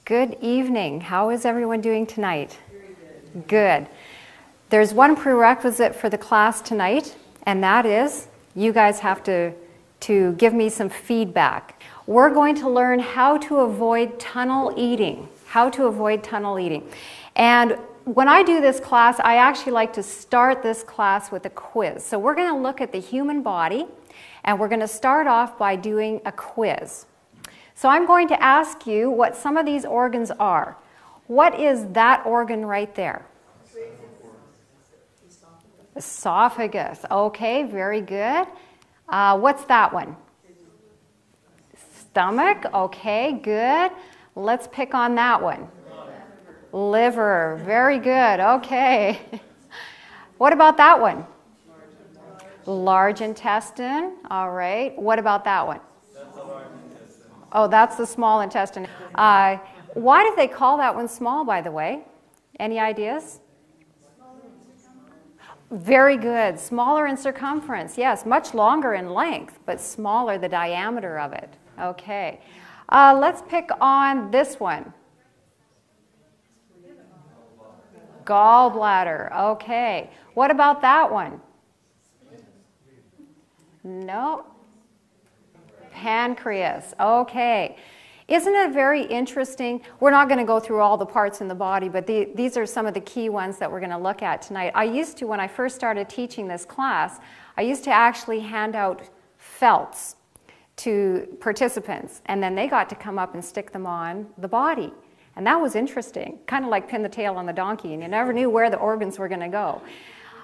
Good evening. How is everyone doing tonight? Good. There's one prerequisite for the class tonight, and that is you guys have to give me some feedback. We're going to learn how to avoid tunnel eating. How to avoid tunnel eating. And when I do this class, I actually like to start this class with a quiz. So we're going to look at the human body, and we're going to start off by doing a quiz. So I'm going to ask you what some of these organs are. What is that organ right there? Esophagus. Okay, very good. What's that one? Stomach. Okay, good. Let's pick on that one. Liver. Very good. Okay. What about that one? Large intestine. All right. What about that one? Oh, that's the small intestine. Why did they call that one small, by the way? Any ideas? Very good. Smaller in circumference. Yes, much longer in length, but smaller the diameter of it. Okay. Let's pick on this one. Gallbladder. Okay. What about that one? No. Pancreas. Okay. Isn't it very interesting? We're not going to go through all the parts in the body, but these are some of the key ones that we're going to look at tonight. I used to, when I first started teaching this class, I used to actually hand out felts to participants, and then they got to come up and stick them on the body. And that was interesting, kind of like pin the tail on the donkey, and you never knew where the organs were going to go.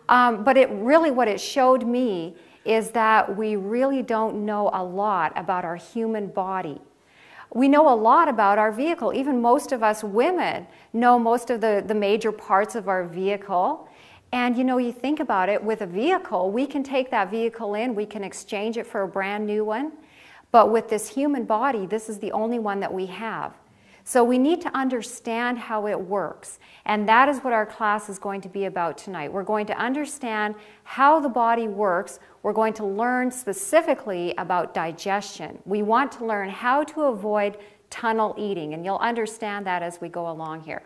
But what it showed me is that we really don't know a lot about our human body. We know a lot about our vehicle. Even most of us women know most of the major parts of our vehicle. And you know, you think about it, with a vehicle, we can take that vehicle in, we can exchange it for a brand new one. But with this human body, this is the only one that we have. So we need to understand how it works. And that is what our class is going to be about tonight. We're going to understand how the body works. We're going to learn specifically about digestion. We want to learn how to avoid tunnel eating, and you'll understand that as we go along here.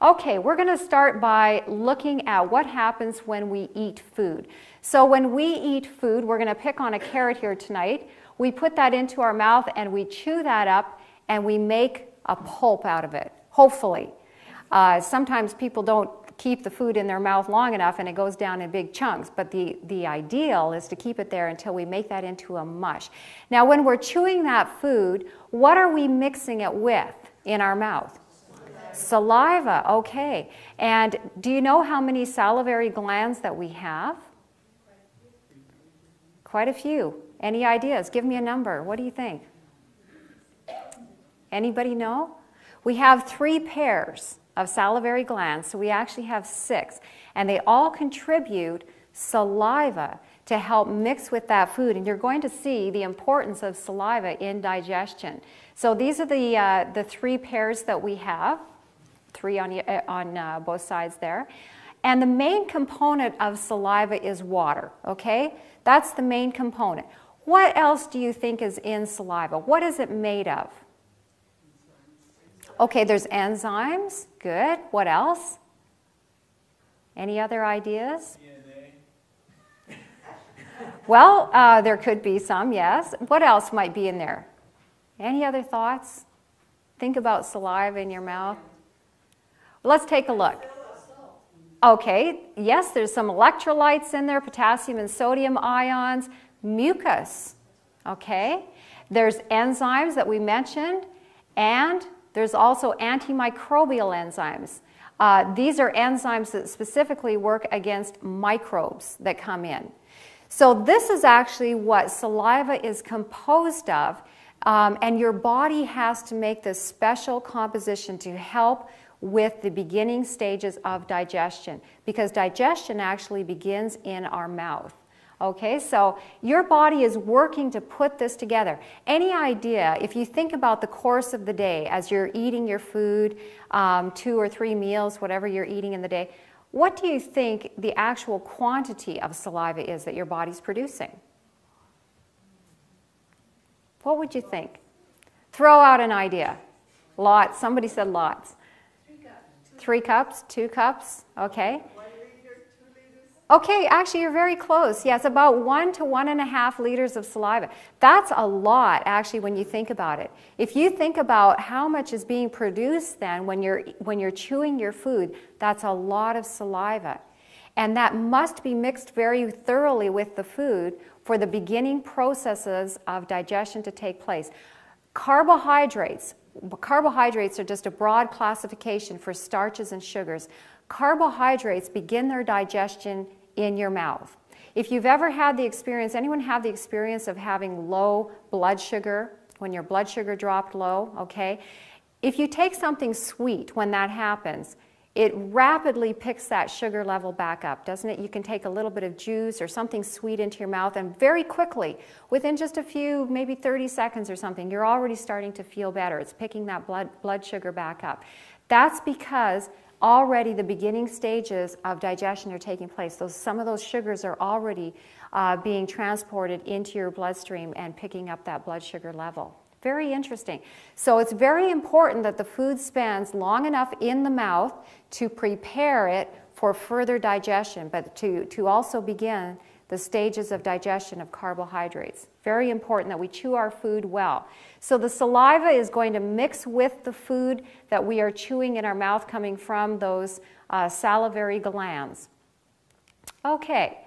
Okay, we're going to start by looking at what happens when we eat food. So when we eat food, we're going to pick on a carrot here tonight. We put that into our mouth and we chew that up and we make a pulp out of it, hopefully. Sometimes people don't keep the food in their mouth long enough and it goes down in big chunks, but the ideal is to keep it there until we make that into a mush. Now when we're chewing that food, what are we mixing it with in our mouth? Saliva, okay. And do you know how many salivary glands that we have? Quite a few. Any ideas? Give me a number. What do you think? Anybody know? We have 3 pairs of salivary glands, so we actually have 6. And they all contribute saliva to help mix with that food. And you're going to see the importance of saliva in digestion. So these are the 3 pairs that we have, 3 on both sides there. And the main component of saliva is water, okay? That's the main component. What else do you think is in saliva? What is it made of? Okay, there's enzymes. Good. What else? Any other ideas? DNA. Well, there could be some, yes. What else might be in there? Any other thoughts? Think about saliva in your mouth. Let's take a look. Okay, yes, there's some electrolytes in there, potassium and sodium ions, mucus. Okay, there's enzymes that we mentioned, and there's also antimicrobial enzymes. These are enzymes that specifically work against microbes that come in. So this is actually what saliva is composed of, and your body has to make this special composition to help with the beginning stages of digestion, because digestion actually begins in our mouth. Okay, so your body is working to put this together. Any idea, if you think about the course of the day as you're eating your food, 2 or 3 meals, whatever you're eating in the day, what do you think the actual quantity of saliva is that your body's producing? What would you think? Throw out an idea. Lots. Somebody said lots. 3 cups. 3 cups, 2 cups, okay. 1 liter, 2 liters. Okay, actually you're very close. Yes, about 1 to 1.5 liters of saliva. That's a lot, actually, when you think about it. If you think about how much is being produced then when you're chewing your food, that's a lot of saliva. And that must be mixed very thoroughly with the food for the beginning processes of digestion to take place. Carbohydrates are just a broad classification for starches and sugars. Carbohydrates begin their digestion in your mouth. If you've ever had the experience, anyone have the experience of having low blood sugar, when your blood sugar dropped low, okay? If you take something sweet when that happens, it rapidly picks that sugar level back up, doesn't it? You can take a little bit of juice or something sweet into your mouth and very quickly, within just a few, maybe 30 seconds or something, you're already starting to feel better. It's picking that blood sugar back up. That's because already the beginning stages of digestion are taking place. Some of those sugars are already being transported into your bloodstream and picking up that blood sugar level. Very interesting. So it's very important that the food spends long enough in the mouth to prepare it for further digestion, but to also begin the stages of digestion of carbohydrates. Very important that we chew our food well. So the saliva is going to mix with the food that we are chewing in our mouth coming from those salivary glands. Okay.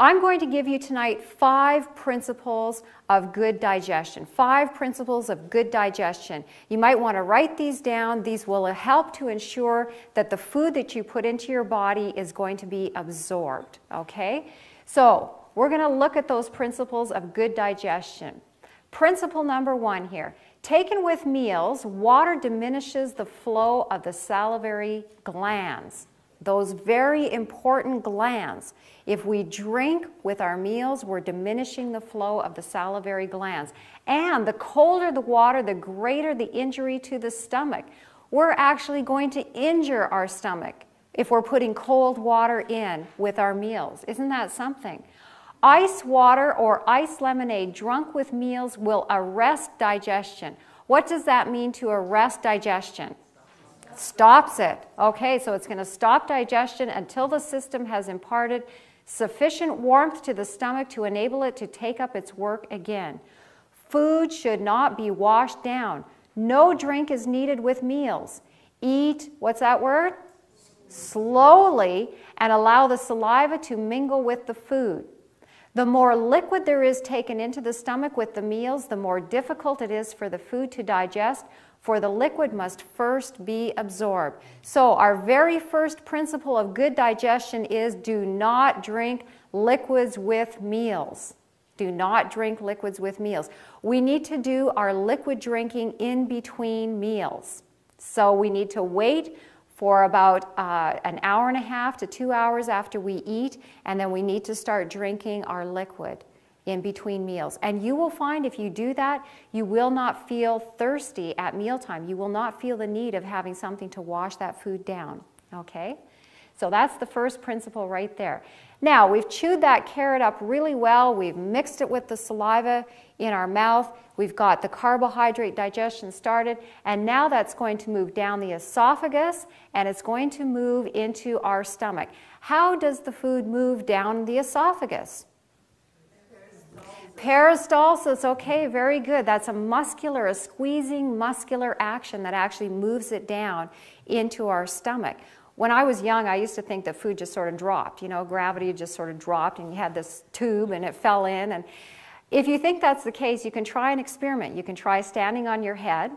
I'm going to give you tonight 5 principles of good digestion. 5 principles of good digestion. You might want to write these down. These will help to ensure that the food that you put into your body is going to be absorbed. Okay? So we're going to look at those principles of good digestion. Principle number 1 here. Taken with meals, water diminishes the flow of the salivary glands. Those very important glands. If we drink with our meals, we're diminishing the flow of the salivary glands. And the colder the water, the greater the injury to the stomach. We're actually going to injure our stomach if we're putting cold water in with our meals. Isn't that something? Ice water or ice lemonade drunk with meals will arrest digestion. What does that mean to arrest digestion? Stops it. Okay, so it's going to stop digestion until the system has imparted sufficient warmth to the stomach to enable it to take up its work again. Food should not be washed down. No drink is needed with meals. Eat, what's that word? Slowly, and allow the saliva to mingle with the food. The more liquid there is taken into the stomach with the meals, the more difficult it is for the food to digest, for the liquid must first be absorbed. So our very first principle of good digestion is do not drink liquids with meals. Do not drink liquids with meals. We need to do our liquid drinking in between meals. So we need to wait for about an hour and a half to 2 hours after we eat, and then we need to start drinking our liquid in between meals. And you will find if you do that, you will not feel thirsty at mealtime. You will not feel the need of having something to wash that food down. Okay? So that's the first principle right there. Now, we've chewed that carrot up really well. We've mixed it with the saliva in our mouth. We've got the carbohydrate digestion started. And now that's going to move down the esophagus, and it's going to move into our stomach. How does the food move down the esophagus? Peristalsis, okay, very good. That's a squeezing muscular action that actually moves it down into our stomach. When I was young, I used to think that food just sort of dropped. You know, gravity just sort of dropped and you had this tube and it fell in. And if you think that's the case, you can try an experiment. You can try standing on your head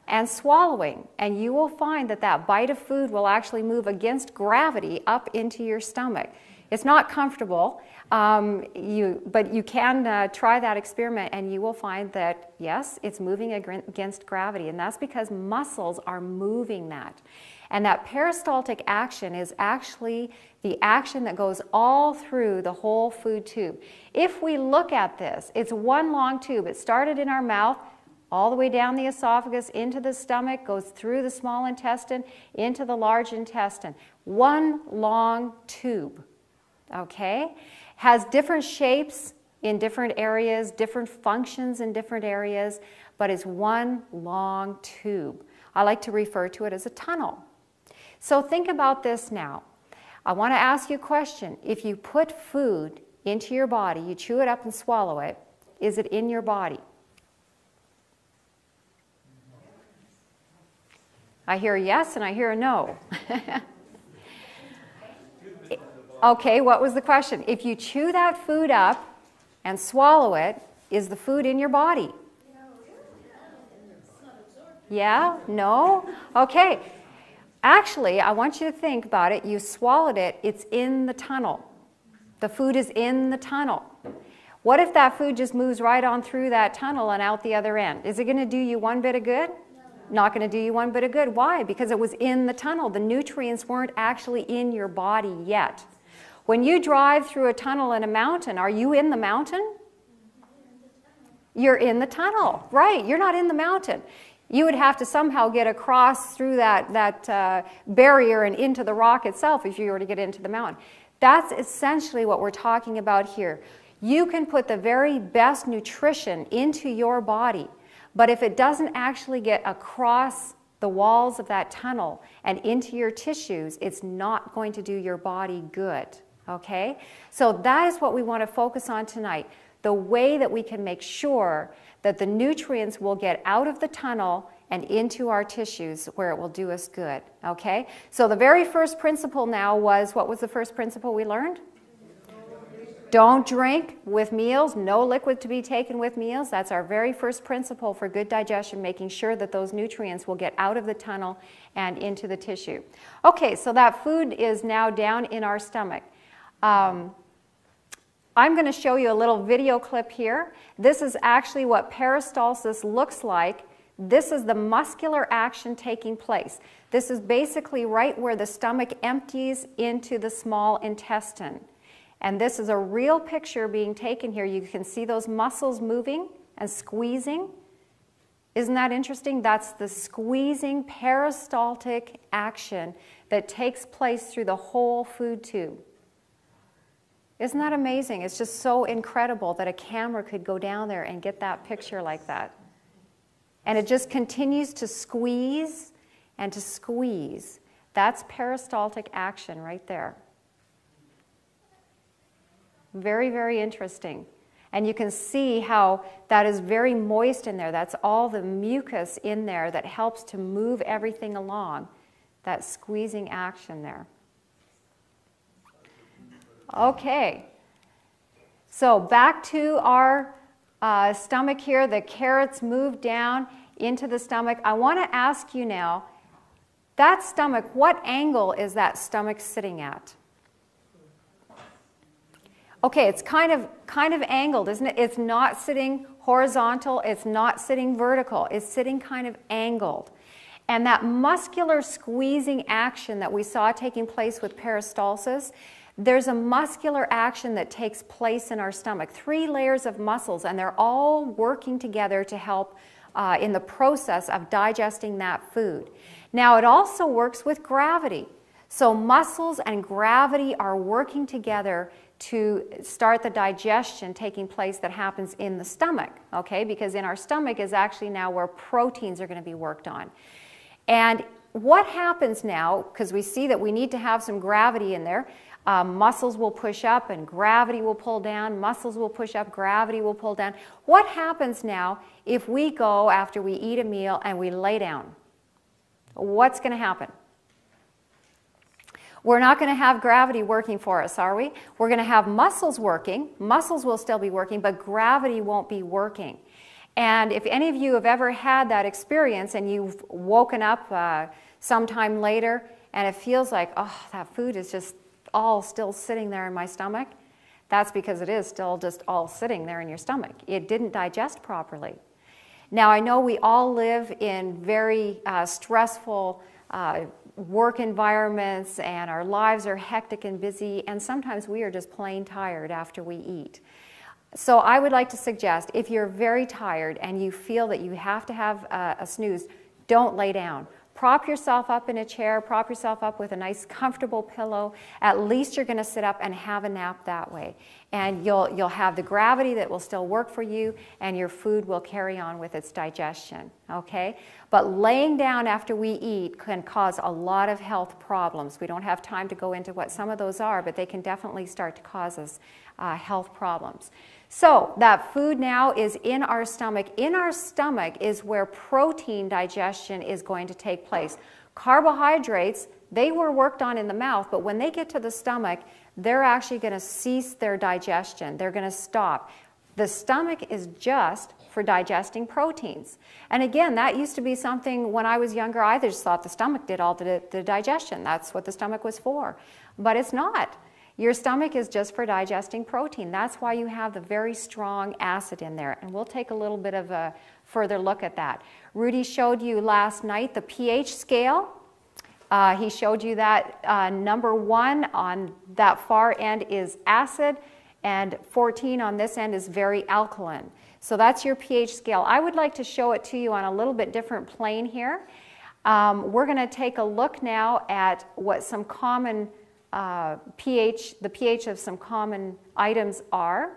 and swallowing, and you will find that that bite of food will actually move against gravity up into your stomach. It's not comfortable, but you can try that experiment, and you will find that, yes, it's moving against gravity, and that's because muscles are moving that. And that peristaltic action is actually the action that goes all through the whole food tube. If we look at this, it's one long tube. It started in our mouth, all the way down the esophagus, into the stomach, goes through the small intestine, into the large intestine. One long tube, okay? Has different shapes in different areas, different functions in different areas, but it's one long tube. I like to refer to it as a tunnel. So think about this now. I want to ask you a question. If you put food into your body, you chew it up and swallow it, is it in your body? I hear a yes and I hear a no. Okay, what was the question? If you chew that food up and swallow it, is the food in your body? Yeah? No? Okay. Actually, I want you to think about it. You swallowed it. It's in the tunnel. The food is in the tunnel. What if that food just moves right on through that tunnel and out the other end? Is it going to do you one bit of good? Not going to do you one bit of good. Why? Because it was in the tunnel. The nutrients weren't actually in your body yet. When you drive through a tunnel in a mountain, are you in the mountain? You're in the tunnel, right? You're not in the mountain. You would have to somehow get across through that barrier and into the rock itself if you were to get into the mountain. That's essentially what we're talking about here. You can put the very best nutrition into your body, but if it doesn't actually get across the walls of that tunnel and into your tissues, it's not going to do your body good, okay? So that is what we want to focus on tonight, the way that we can make sure that the nutrients will get out of the tunnel and into our tissues where it will do us good, okay? So the very first principle now was, what was the first principle we learned? Don't drink with meals, no liquid to be taken with meals. That's our very first principle for good digestion, making sure that those nutrients will get out of the tunnel and into the tissue. Okay, so that food is now down in our stomach. I'm going to show you a little video clip here. This is actually what peristalsis looks like. This is the muscular action taking place. This is basically right where the stomach empties into the small intestine. And this is a real picture being taken here. You can see those muscles moving and squeezing. Isn't that interesting? That's the squeezing peristaltic action that takes place through the whole food tube. Isn't that amazing? It's just so incredible that a camera could go down there and get that picture like that. And it just continues to squeeze and to squeeze. That's peristaltic action right there. Very, very interesting. And you can see how that is very moist in there. That's all the mucus in there that helps to move everything along. That squeezing action there. Okay. So back to our stomach here. The carrots move down into the stomach. I want to ask you now, that stomach, what angle is that stomach sitting at? Okay, it's kind of angled, isn't it? It's not sitting horizontal, it's not sitting vertical, it's sitting kind of angled. And that muscular squeezing action that we saw taking place with peristalsis, there's a muscular action that takes place in our stomach. 3 layers of muscles, and they're all working together to help in the process of digesting that food. Now, it also works with gravity. So muscles and gravity are working together to start the digestion taking place that happens in the stomach, okay? Because in our stomach is actually now where proteins are going to be worked on. And what happens now, because we see that we need to have some gravity in there, muscles will push up and gravity will pull down, muscles will push up, gravity will pull down. What happens now if we go after we eat a meal and we lay down? What's going to happen? We're not going to have gravity working for us, are we? We're going to have muscles working. Muscles will still be working, but gravity won't be working. And if any of you have ever had that experience and you've woken up sometime later and it feels like, oh, that food is just all still sitting there in my stomach, that's because it is still just all sitting there in your stomach. It didn't digest properly. Now, I know we all live in very stressful work environments, and our lives are hectic and busy, and sometimes we are just plain tired after we eat. So I would like to suggest, if you're very tired and you feel that you have to have a snooze, don't lay down. Prop yourself up in a chair, prop yourself up with a nice comfortable pillow. At least you're going to sit up and have a nap that way. And you'll have the gravity that will still work for you, and your food will carry on with its digestion, okay? But laying down after we eat can cause a lot of health problems. We don't have time to go into what some of those are, but they can definitely start to cause us health problems. So that food now is in our stomach. In our stomach is where protein digestion is going to take place. Carbohydrates, they were worked on in the mouth, but when they get to the stomach, they're actually going to cease their digestion. They're going to stop. The stomach is just for digesting proteins. And again, that used to be something when I was younger, I just thought the stomach did all the digestion. That's what the stomach was for. But it's not. Your stomach is just for digesting protein. That's why you have the very strong acid in there. And we'll take a little bit of a further look at that. Rudy showed you last night the pH scale. He showed you that number 1 on that far end is acid, and 14 on this end is very alkaline. So that's your pH scale. I would like to show it to you on a little bit different plane here. We're going to take a look now at what some common the pH of some common items are.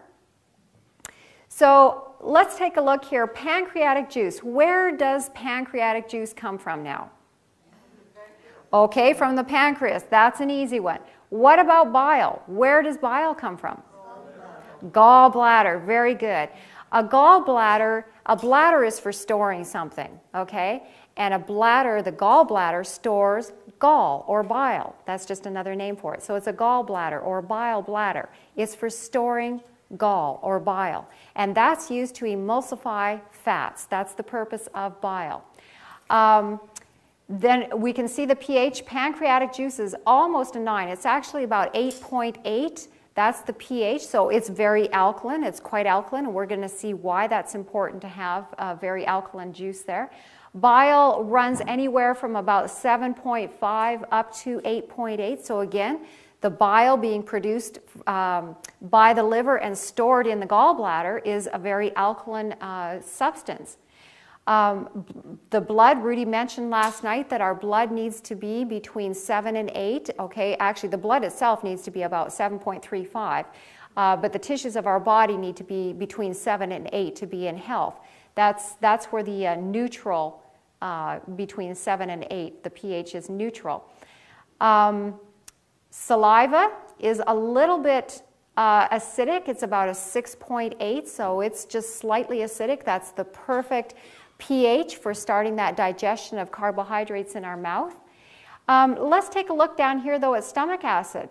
So let's take a look here. Pancreatic juice. Where does pancreatic juice come from now? Okay, from the pancreas. That's an easy one. What about bile? Where does bile come from? Gallbladder. Very good. A bladder is for storing something, okay? And a bladder, the gallbladder, stores gall or bile. That's just another name for it. So it's a gallbladder or bile bladder. It's for storing gall or bile. And that's used to emulsify fats. That's the purpose of bile. Then we can see the pH. Pancreatic juice is almost a 9. It's actually about 8.8. That's the pH, so it's very alkaline. It's quite alkaline, and we're going to see why that's important to have a very alkaline juice there. Bile runs anywhere from about 7.5 up to 8.8. So again, the bile being produced by the liver and stored in the gallbladder is a very alkaline substance. The blood, Rudy mentioned last night that our blood needs to be between 7 and 8. Okay, actually the blood itself needs to be about 7.35, but the tissues of our body need to be between 7 and 8 to be in health. That's where the neutral, between 7 and 8, the pH is neutral. Saliva is a little bit acidic. It's about a 6.8, so it's just slightly acidic. That's the perfect pH for starting that digestion of carbohydrates in our mouth. Let's take a look down here though at stomach acid.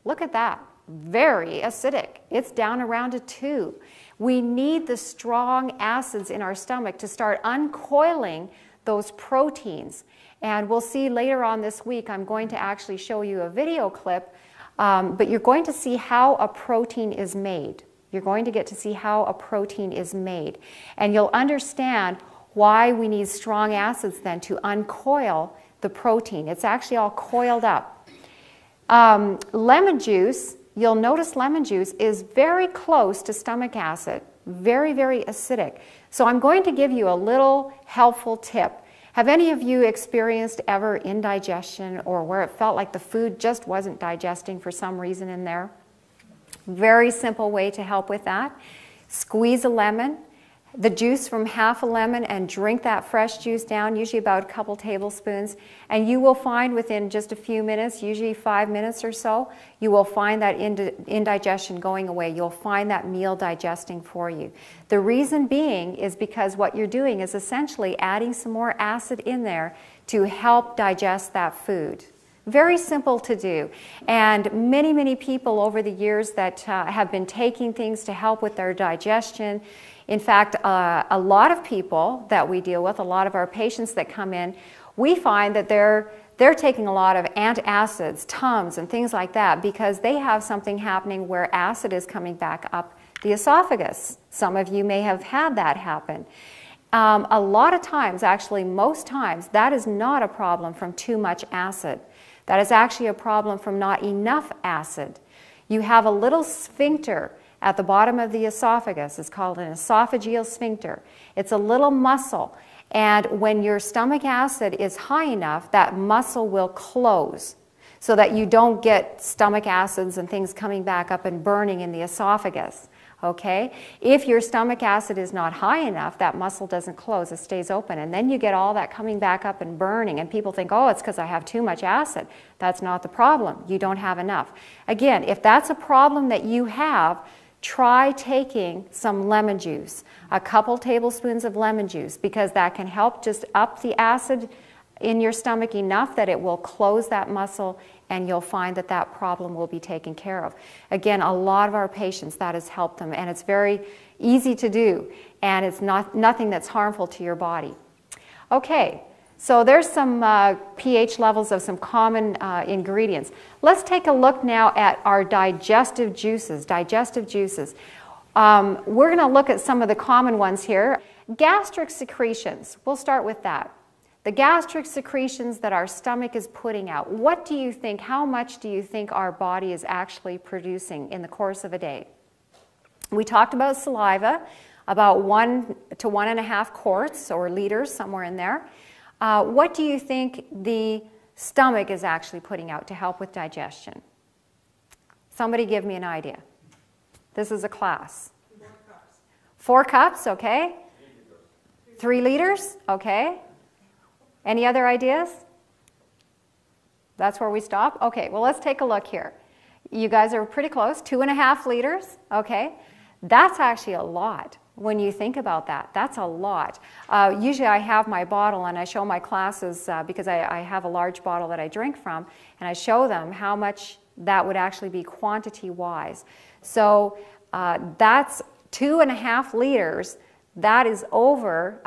Look at that. Very acidic. It's down around a 2. We need the strong acids in our stomach to start uncoiling those proteins. And we'll see later on this week, I'm going to actually show you a video clip, but you're going to see how a protein is made. You're going to get to see how a protein is made. And you'll understand why we need strong acids then to uncoil the protein. It's actually all coiled up. Lemon juice, you'll notice lemon juice is very close to stomach acid. Very, very acidic. So I'm going to give you a little helpful tip. Have any of you experienced ever indigestion or where it felt like the food just wasn't digesting for some reason in there? Very simple way to help with that. Squeeze a lemon, the juice from half a lemon, and drink that fresh juice down, usually about a couple tablespoons, and you will find within just a few minutes, usually 5 minutes or so, you will find that indigestion going away. You'll find that meal digesting for you. The reason being is because what you're doing is essentially adding some more acid in there to help digest that food. Very simple to do, and many, many people over the years that have been taking things to help with their digestion. In fact, a lot of people that we deal with, a lot of our patients that come in, we find that they're taking a lot of antacids, Tums, and things like that because they have something happening where acid is coming back up the esophagus. Some of you may have had that happen. A lot of times, actually most times, that is not a problem from too much acid. That is actually a problem from not enough acid. You have a little sphincter at the bottom of the esophagus. It's called an esophageal sphincter. It's a little muscle, And when your stomach acid is high enough, that muscle will close so that you don't get stomach acids and things coming back up and burning in the esophagus. Okay? If your stomach acid is not high enough, that muscle doesn't close, it stays open. And then you get all that coming back up and burning. And people think, oh, it's because I have too much acid. That's not the problem. You don't have enough. Again, if that's a problem that you have, try taking some lemon juice, a couple tablespoons of lemon juice, because that can help just up the acid in your stomach enough that it will close that muscle, and you'll find that that problem will be taken care of. Again, a lot of our patients, that has helped them, and it's very easy to do, and it's nothing that's harmful to your body. Okay, so there's some pH levels of some common ingredients. Let's take a look now at our digestive juices. We're going to look at some of the common ones here. Gastric secretions, we'll start with that. The gastric secretions that our stomach is putting out. What do you think, how much do you think our body is actually producing in the course of a day? We talked about saliva, about 1 to 1.5 quarts or liters, somewhere in there. What do you think the stomach is actually putting out to help with digestion? Somebody give me an idea. This is a class. 4 cups, okay. 3 liters, okay. Any other ideas? That's where we stop? Okay, well, let's take a look here. You guys are pretty close, 2.5 liters, okay? That's actually a lot when you think about that. That's a lot. Usually I have my bottle and I show my classes because I have a large bottle that I drink from, and I show them how much that would actually be quantity-wise. So that's 2.5 liters. That is over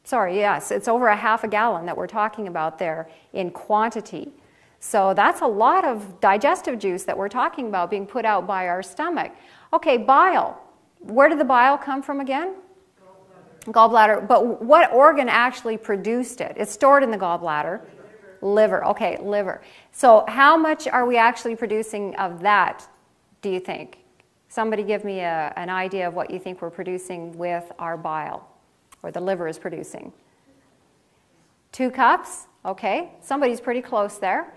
it's over 1/2 gallon that we're talking about there in quantity. So that's a lot of digestive juice that we're talking about being put out by our stomach. Okay, bile. Where did the bile come from again? Gallbladder. But what organ actually produced it? It's stored in the gallbladder. Liver. Okay, liver. So how much are we actually producing of that, do you think? Somebody give me an idea of what you think we're producing with our bile, or the liver is producing. 2 cups, okay, somebody's pretty close there.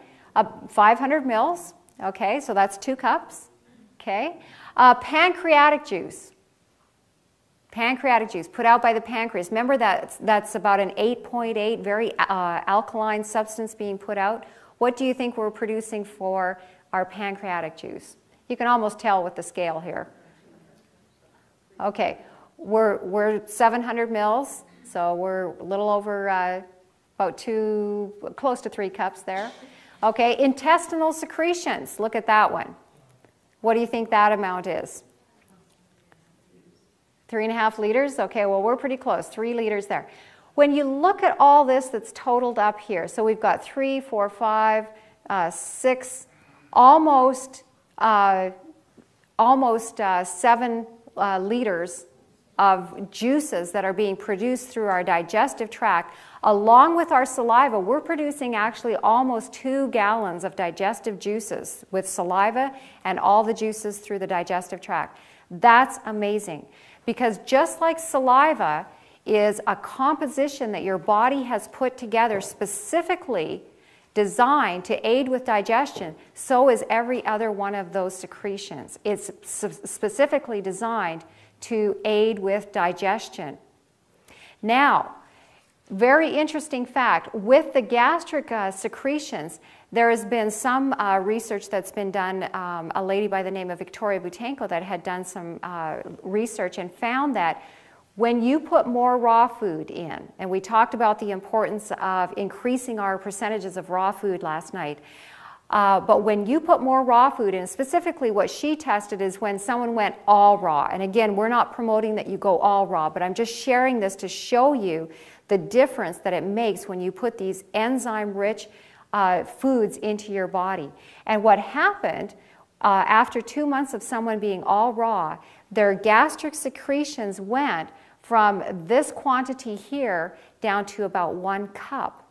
500 mils, okay, so that's 2 cups, okay. Pancreatic juice. Pancreatic juice put out by the pancreas. Remember that's about an 8.8, very alkaline substance being put out. What do you think we're producing for our pancreatic juice? You can almost tell with the scale here. Okay. We're 700 mils, so we're a little over close to 3 cups there. Okay, intestinal secretions, look at that one. What do you think that amount is? 3.5 liters? Okay, well, we're pretty close, 3 liters there. When you look at all this that's totaled up here, so we've got 3, 4, 5, 6, almost 7 liters of juices that are being produced through our digestive tract. Along with our saliva, we're producing actually almost 2 gallons of digestive juices with saliva and all the juices through the digestive tract. That's amazing, because just like saliva is a composition that your body has put together specifically designed to aid with digestion, so is every other one of those secretions. It's specifically designed to aid with digestion. Now, very interesting fact, with the gastric secretions, there has been some research that's been done. A lady by the name of Victoria Butenko that had done some research and found that when you put more raw food in, and we talked about the importance of increasing our percentages of raw food last night, but when you put more raw food in, specifically what she tested is when someone went all raw. And again, we're not promoting that you go all raw, but I'm just sharing this to show you the difference that it makes when you put these enzyme-rich foods into your body. And what happened after 2 months of someone being all raw, their gastric secretions went from this quantity here down to about 1 cup.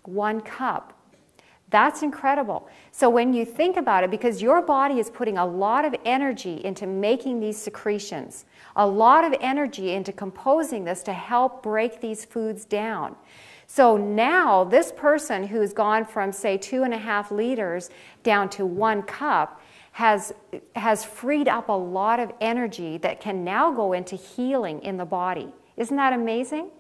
1 cup. That's incredible. So when you think about it, because your body is putting a lot of energy into making these secretions, a lot of energy into composing this to help break these foods down. So now this person who's gone from, say, 2.5 liters down to 1 cup has freed up a lot of energy that can now go into healing in the body. Isn't that amazing?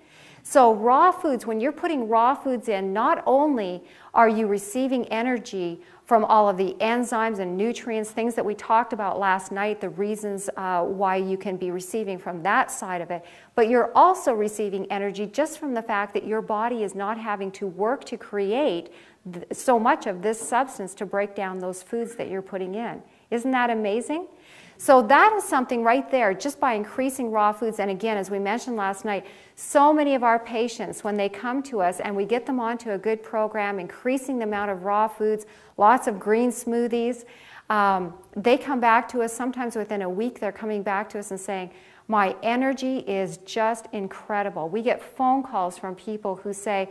So raw foods, when you're putting raw foods in, not only are you receiving energy from all of the enzymes and nutrients, things that we talked about last night, the reasons why you can be receiving from that side of it, but you're also receiving energy just from the fact that your body is not having to work to create so much of this substance to break down those foods that you're putting in. Isn't that amazing? So that is something right there, just by increasing raw foods. And again, as we mentioned last night, so many of our patients, when they come to us and we get them onto a good program, increasing the amount of raw foods, lots of green smoothies, they come back to us. Sometimes within a week, they're coming back to us and saying, my energy is just incredible. We get phone calls from people who say,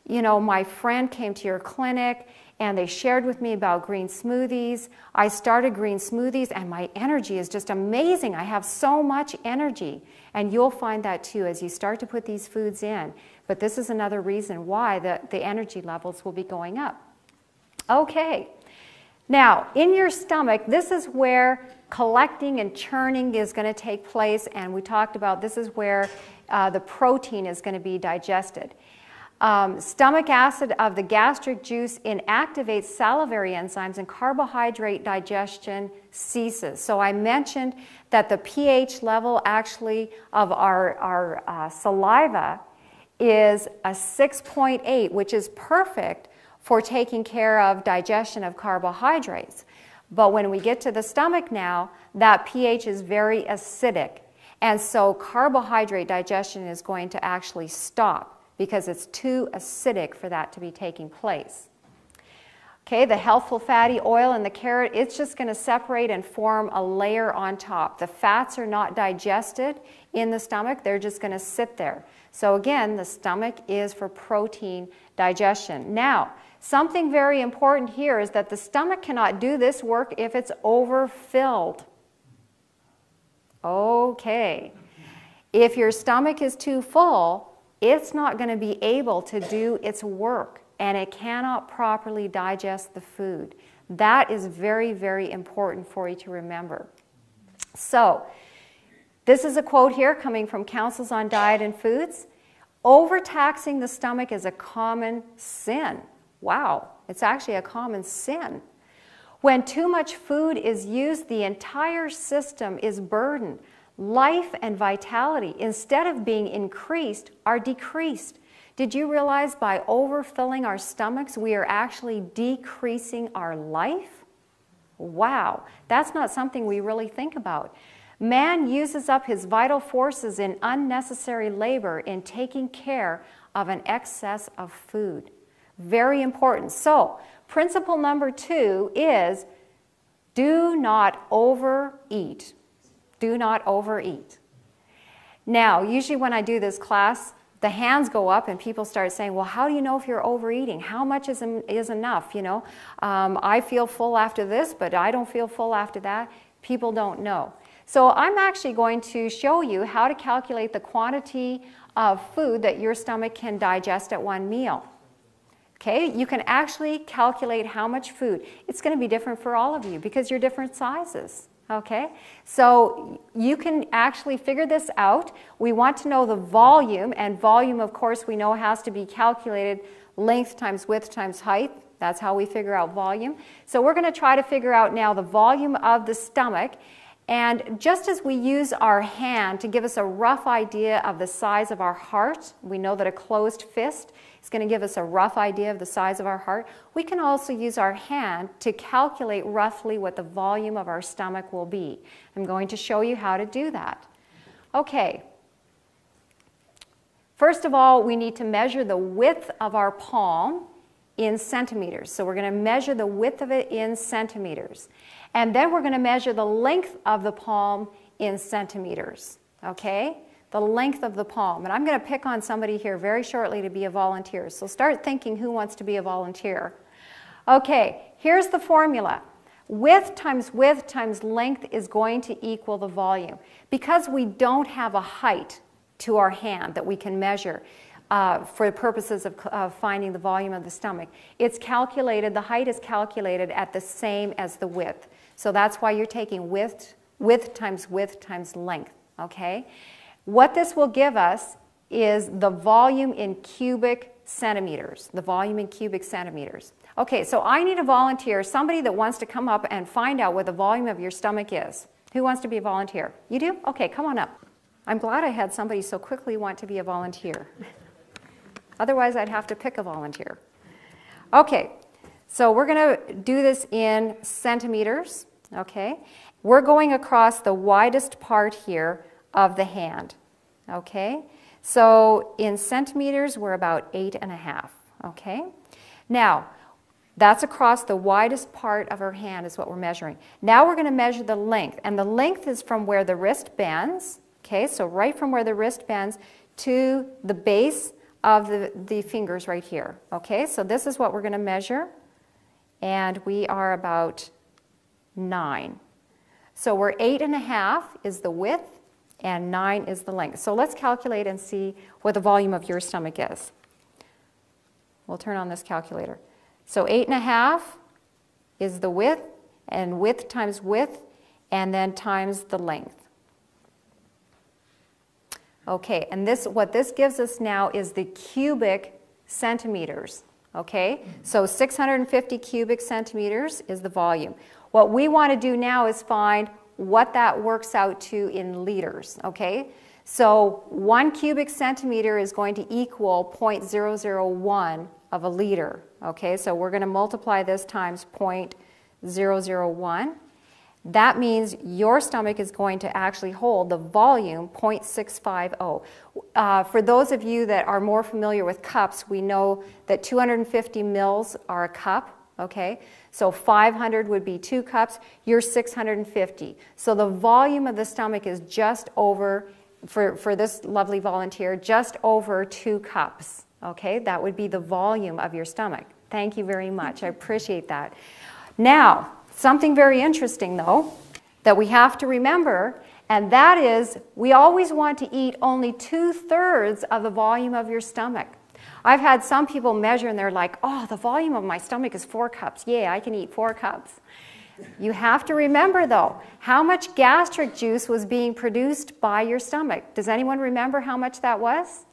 you know, my friend came to your clinic and they shared with me about green smoothies. I started green smoothies and my energy is just amazing. I have so much energy. And you'll find that too as you start to put these foods in. But this is another reason why the energy levels will be going up. Okay. Now, in your stomach, this is where collecting and churning is going to take place. And we talked about this is where the protein is going to be digested. Stomach acid of the gastric juice inactivates salivary enzymes and carbohydrate digestion ceases. So I mentioned that the pH level actually of our saliva is a 6.8, which is perfect for taking care of digestion of carbohydrates. But when we get to the stomach now, that pH is very acidic. And so carbohydrate digestion is going to actually stop, because it's too acidic for that to be taking place. Okay, the healthful fatty oil in the carrot, it's just going to separate and form a layer on top. The fats are not digested in the stomach, they're just going to sit there. So again, the stomach is for protein digestion. Now, something very important here is that the stomach cannot do this work if it's overfilled. Okay, if your stomach is too full, it's not going to be able to do its work, and it cannot properly digest the food. That is very, very important for you to remember. So, this is a quote here coming from Councils on Diet and Foods. Overtaxing the stomach is a common sin. Wow, it's actually a common sin. When too much food is used, the entire system is burdened. Life and vitality, instead of being increased, are decreased. Did you realize by overfilling our stomachs, we are actually decreasing our life? Wow, that's not something we really think about. Man uses up his vital forces in unnecessary labor in taking care of an excess of food. Very important. So, principle number 2 is do not overeat. Do not overeat. Now, usually when I do this class, the hands go up and people start saying, well, how do you know if you're overeating? How much is enough? You know, I feel full after this, but I don't feel full after that. People don't know. So I'm actually going to show you how to calculate the quantity of food that your stomach can digest at one meal. Okay, you can actually calculate how much food. It's going to be different for all of you because you're different sizes. Okay, so you can actually figure this out. We want to know the volume, and volume, of course, we know has to be calculated length times width times height. That's how we figure out volume. So we're going to try to figure out now the volume of the stomach. And just as we use our hand to give us a rough idea of the size of our heart, we know that a closed fist is going to give us a rough idea of the size of our heart. We can also use our hand to calculate roughly what the volume of our stomach will be. I'm going to show you how to do that. Okay. First of all, we need to measure the width of our palm in centimeters. So we're going to measure the width of it in centimeters. And then we're going to measure the length of the palm in centimeters. Okay? The length of the palm. And I'm going to pick on somebody here very shortly to be a volunteer. So start thinking who wants to be a volunteer. Okay, here's the formula. Width times length is going to equal the volume. Because we don't have a height to our hand that we can measure for the purposes of finding the volume of the stomach, it's calculated, the height is calculated at the same as the width. So that's why you're taking width times length, okay? What this will give us is the volume in cubic centimeters, the volume in cubic centimeters. Okay, so I need a volunteer, somebody that wants to come up and find out what the volume of your stomach is. Who wants to be a volunteer? You do? Okay, come on up. I'm glad I had somebody so quickly want to be a volunteer. Otherwise, I'd have to pick a volunteer. Okay, so we're going to do this in centimeters, okay? We're going across the widest part here of the hand, okay? So in centimeters, we're about 8.5, okay? Now, that's across the widest part of our hand is what we're measuring. Now we're going to measure the length, and the length is from where the wrist bends, okay? So right from where the wrist bends to the base of the fingers right here, okay? So this is what we're going to measure, and we are about 9. So we're 8.5 is the width, and 9 is the length. So let's calculate and see what the volume of your stomach is. We'll turn on this calculator. So 8.5 is the width, and width times width, and then times the length. Okay, and what this gives us now is the cubic centimeters, okay? So 650 cubic centimeters is the volume. What we want to do now is find what that works out to in liters, okay? So 1 cubic centimeter is going to equal 0.001 of a liter, okay? So we're going to multiply this times 0.001. That means your stomach is going to actually hold the volume 0.650. For those of you that are more familiar with cups, we know that 250 mils are a cup, okay? So 500 would be 2 cups, you're 650. So the volume of the stomach is just over, for this lovely volunteer, just over 2 cups, okay? That would be the volume of your stomach. Thank you very much, I appreciate that. Now, something very interesting, though, that we have to remember, and that is we always want to eat only 2/3 of the volume of your stomach. I've had some people measure and they're like, oh, the volume of my stomach is 4 cups. Yeah, I can eat 4 cups. You have to remember, though, how much gastric juice was being produced by your stomach. Does anyone remember how much that was?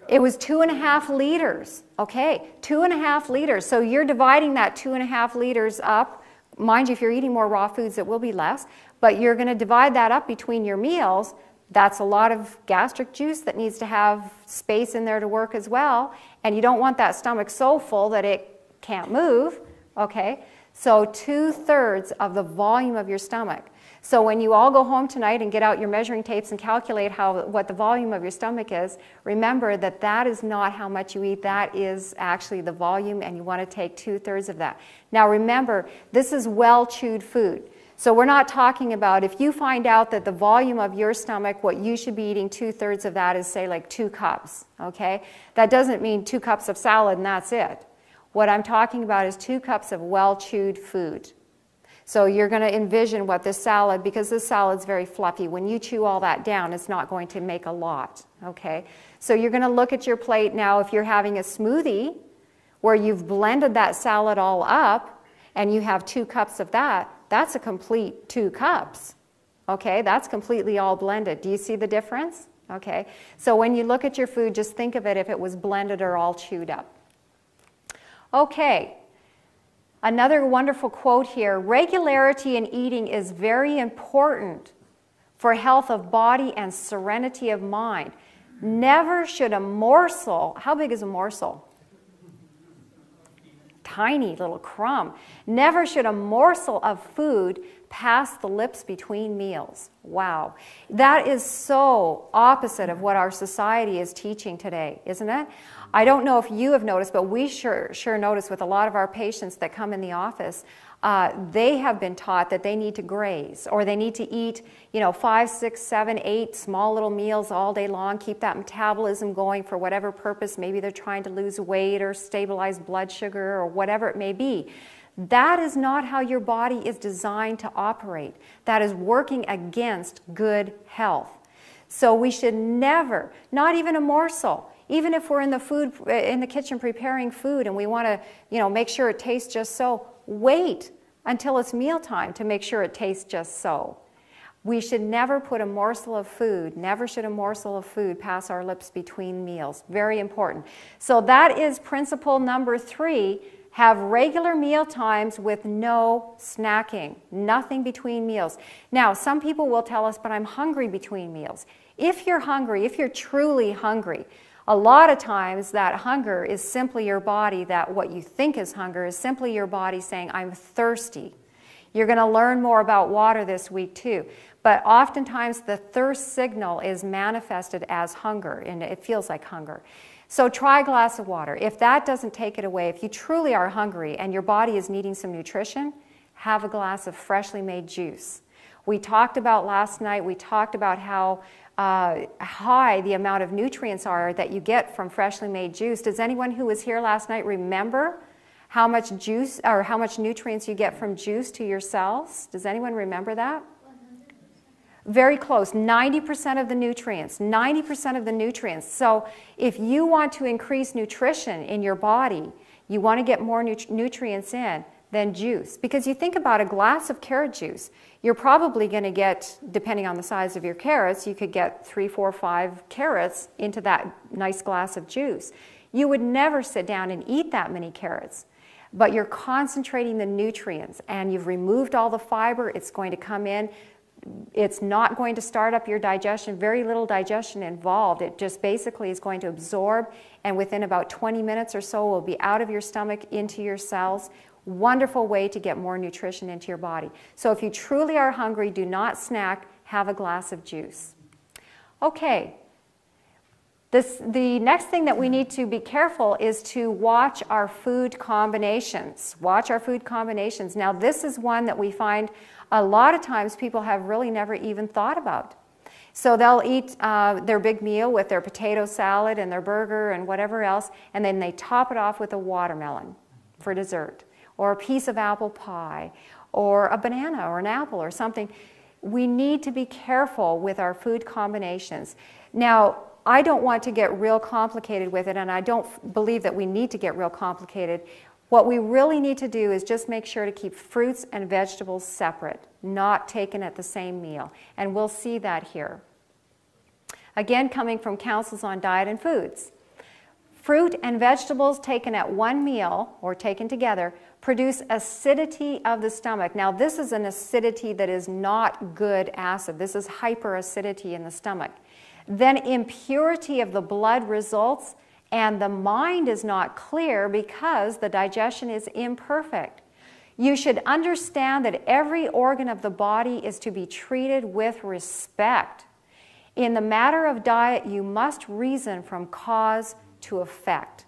It was 2.5 liters, okay, 2.5 liters. So you're dividing that 2.5 liters up. Mind you, if you're eating more raw foods, it will be less, but you're going to divide that up between your meals. That's a lot of gastric juice that needs to have space in there to work as well, and you don't want that stomach so full that it can't move, okay? So 2/3 of the volume of your stomach. So when you all go home tonight and get out your measuring tapes and calculate what the volume of your stomach is, remember that that is not how much you eat. That is actually the volume, and you want to take 2/3 of that. Now remember, this is well-chewed food. So we're not talking about if you find out that the volume of your stomach, what you should be eating 2/3 of that is, say, like 2 cups, okay? That doesn't mean 2 cups of salad and that's it. What I'm talking about is 2 cups of well-chewed food. So you're going to envision what this salad, because this salad's very fluffy, when you chew all that down, it's not going to make a lot, okay? So you're going to look at your plate now. If you're having a smoothie where you've blended that salad all up and you have 2 cups of that, that's a complete 2 cups, okay? That's completely all blended. Do you see the difference? Okay, so when you look at your food, just think of it if it was blended or all chewed up. Okay. Another wonderful quote here, regularity in eating is very important for health of body and serenity of mind. Never should a morsel, how big is a morsel? Tiny little crumb. Never should a morsel of food pass the lips between meals. Wow. That is so opposite of what our society is teaching today, isn't it? I don't know if you have noticed, but we sure notice with a lot of our patients that come in the office, they have been taught that they need to graze, or they need to eat, 5, 6, 7, 8 small little meals all day long, keep that metabolism going for whatever purpose. Maybe they're trying to lose weight or stabilize blood sugar or whatever it may be. That is not how your body is designed to operate. That is working against good health. So we should never, not even a morsel, even if we're in the kitchen preparing food and we want to, make sure it tastes just so, wait until it's mealtime to make sure it tastes just so. We should never put a morsel of food, never should a morsel of food pass our lips between meals. Very important. So that is principle number 3. Have regular meal times with no snacking, nothing between meals. Now, some people will tell us, but I'm hungry between meals. If you're hungry, if you're truly hungry, a lot of times that hunger is simply your body, that what you think is hunger is simply your body saying, I'm thirsty. You're going to learn more about water this week too. But oftentimes the thirst signal is manifested as hunger, and it feels like hunger. So try a glass of water. If that doesn't take it away, if you truly are hungry and your body is needing some nutrition, have a glass of freshly made juice. We talked about last night, we talked about how high the amount of nutrients are that you get from freshly made juice. Does anyone who was here last night remember how much juice or how much nutrients you get from juice to your cells? Does anyone remember that? Very close, 90% of the nutrients, 90% of the nutrients. So if you want to increase nutrition in your body, you want to get more nutrients in, then juice. Because you think about a glass of carrot juice, you're probably going to get, depending on the size of your carrots, you could get 3, 4, 5 carrots into that nice glass of juice. You would never sit down and eat that many carrots. But you're concentrating the nutrients and you've removed all the fiber, it's going to come in. It's not going to start up your digestion, very little digestion involved. It just basically is going to absorb, and within about 20 minutes or so will be out of your stomach into your cells. Wonderful way to get more nutrition into your body. So if you truly are hungry, do not snack, have a glass of juice. Okay, the next thing that we need to be careful is to watch our food combinations. Watch our food combinations. Now this is one that we find a lot of times people have really never even thought about. So they'll eat their big meal with their potato salad and their burger and whatever else, and then they top it off with a watermelon for dessert, or a piece of apple pie, or a banana or an apple or something. We need to be careful with our food combinations. Now, I don't want to get real complicated with it, and I don't believe that we need to get real complicated. What we really need to do is just make sure to keep fruits and vegetables separate, not taken at the same meal. And we'll see that here. Again, coming from Counsels on Diet and Foods. Fruit and vegetables taken at one meal, or taken together, produce acidity of the stomach. Now this is an acidity that is not good acid. This is hyperacidity in the stomach. Then impurity of the blood results, and the mind is not clear because the digestion is imperfect. You should understand that every organ of the body is to be treated with respect. In the matter of diet, you must reason from cause to effect.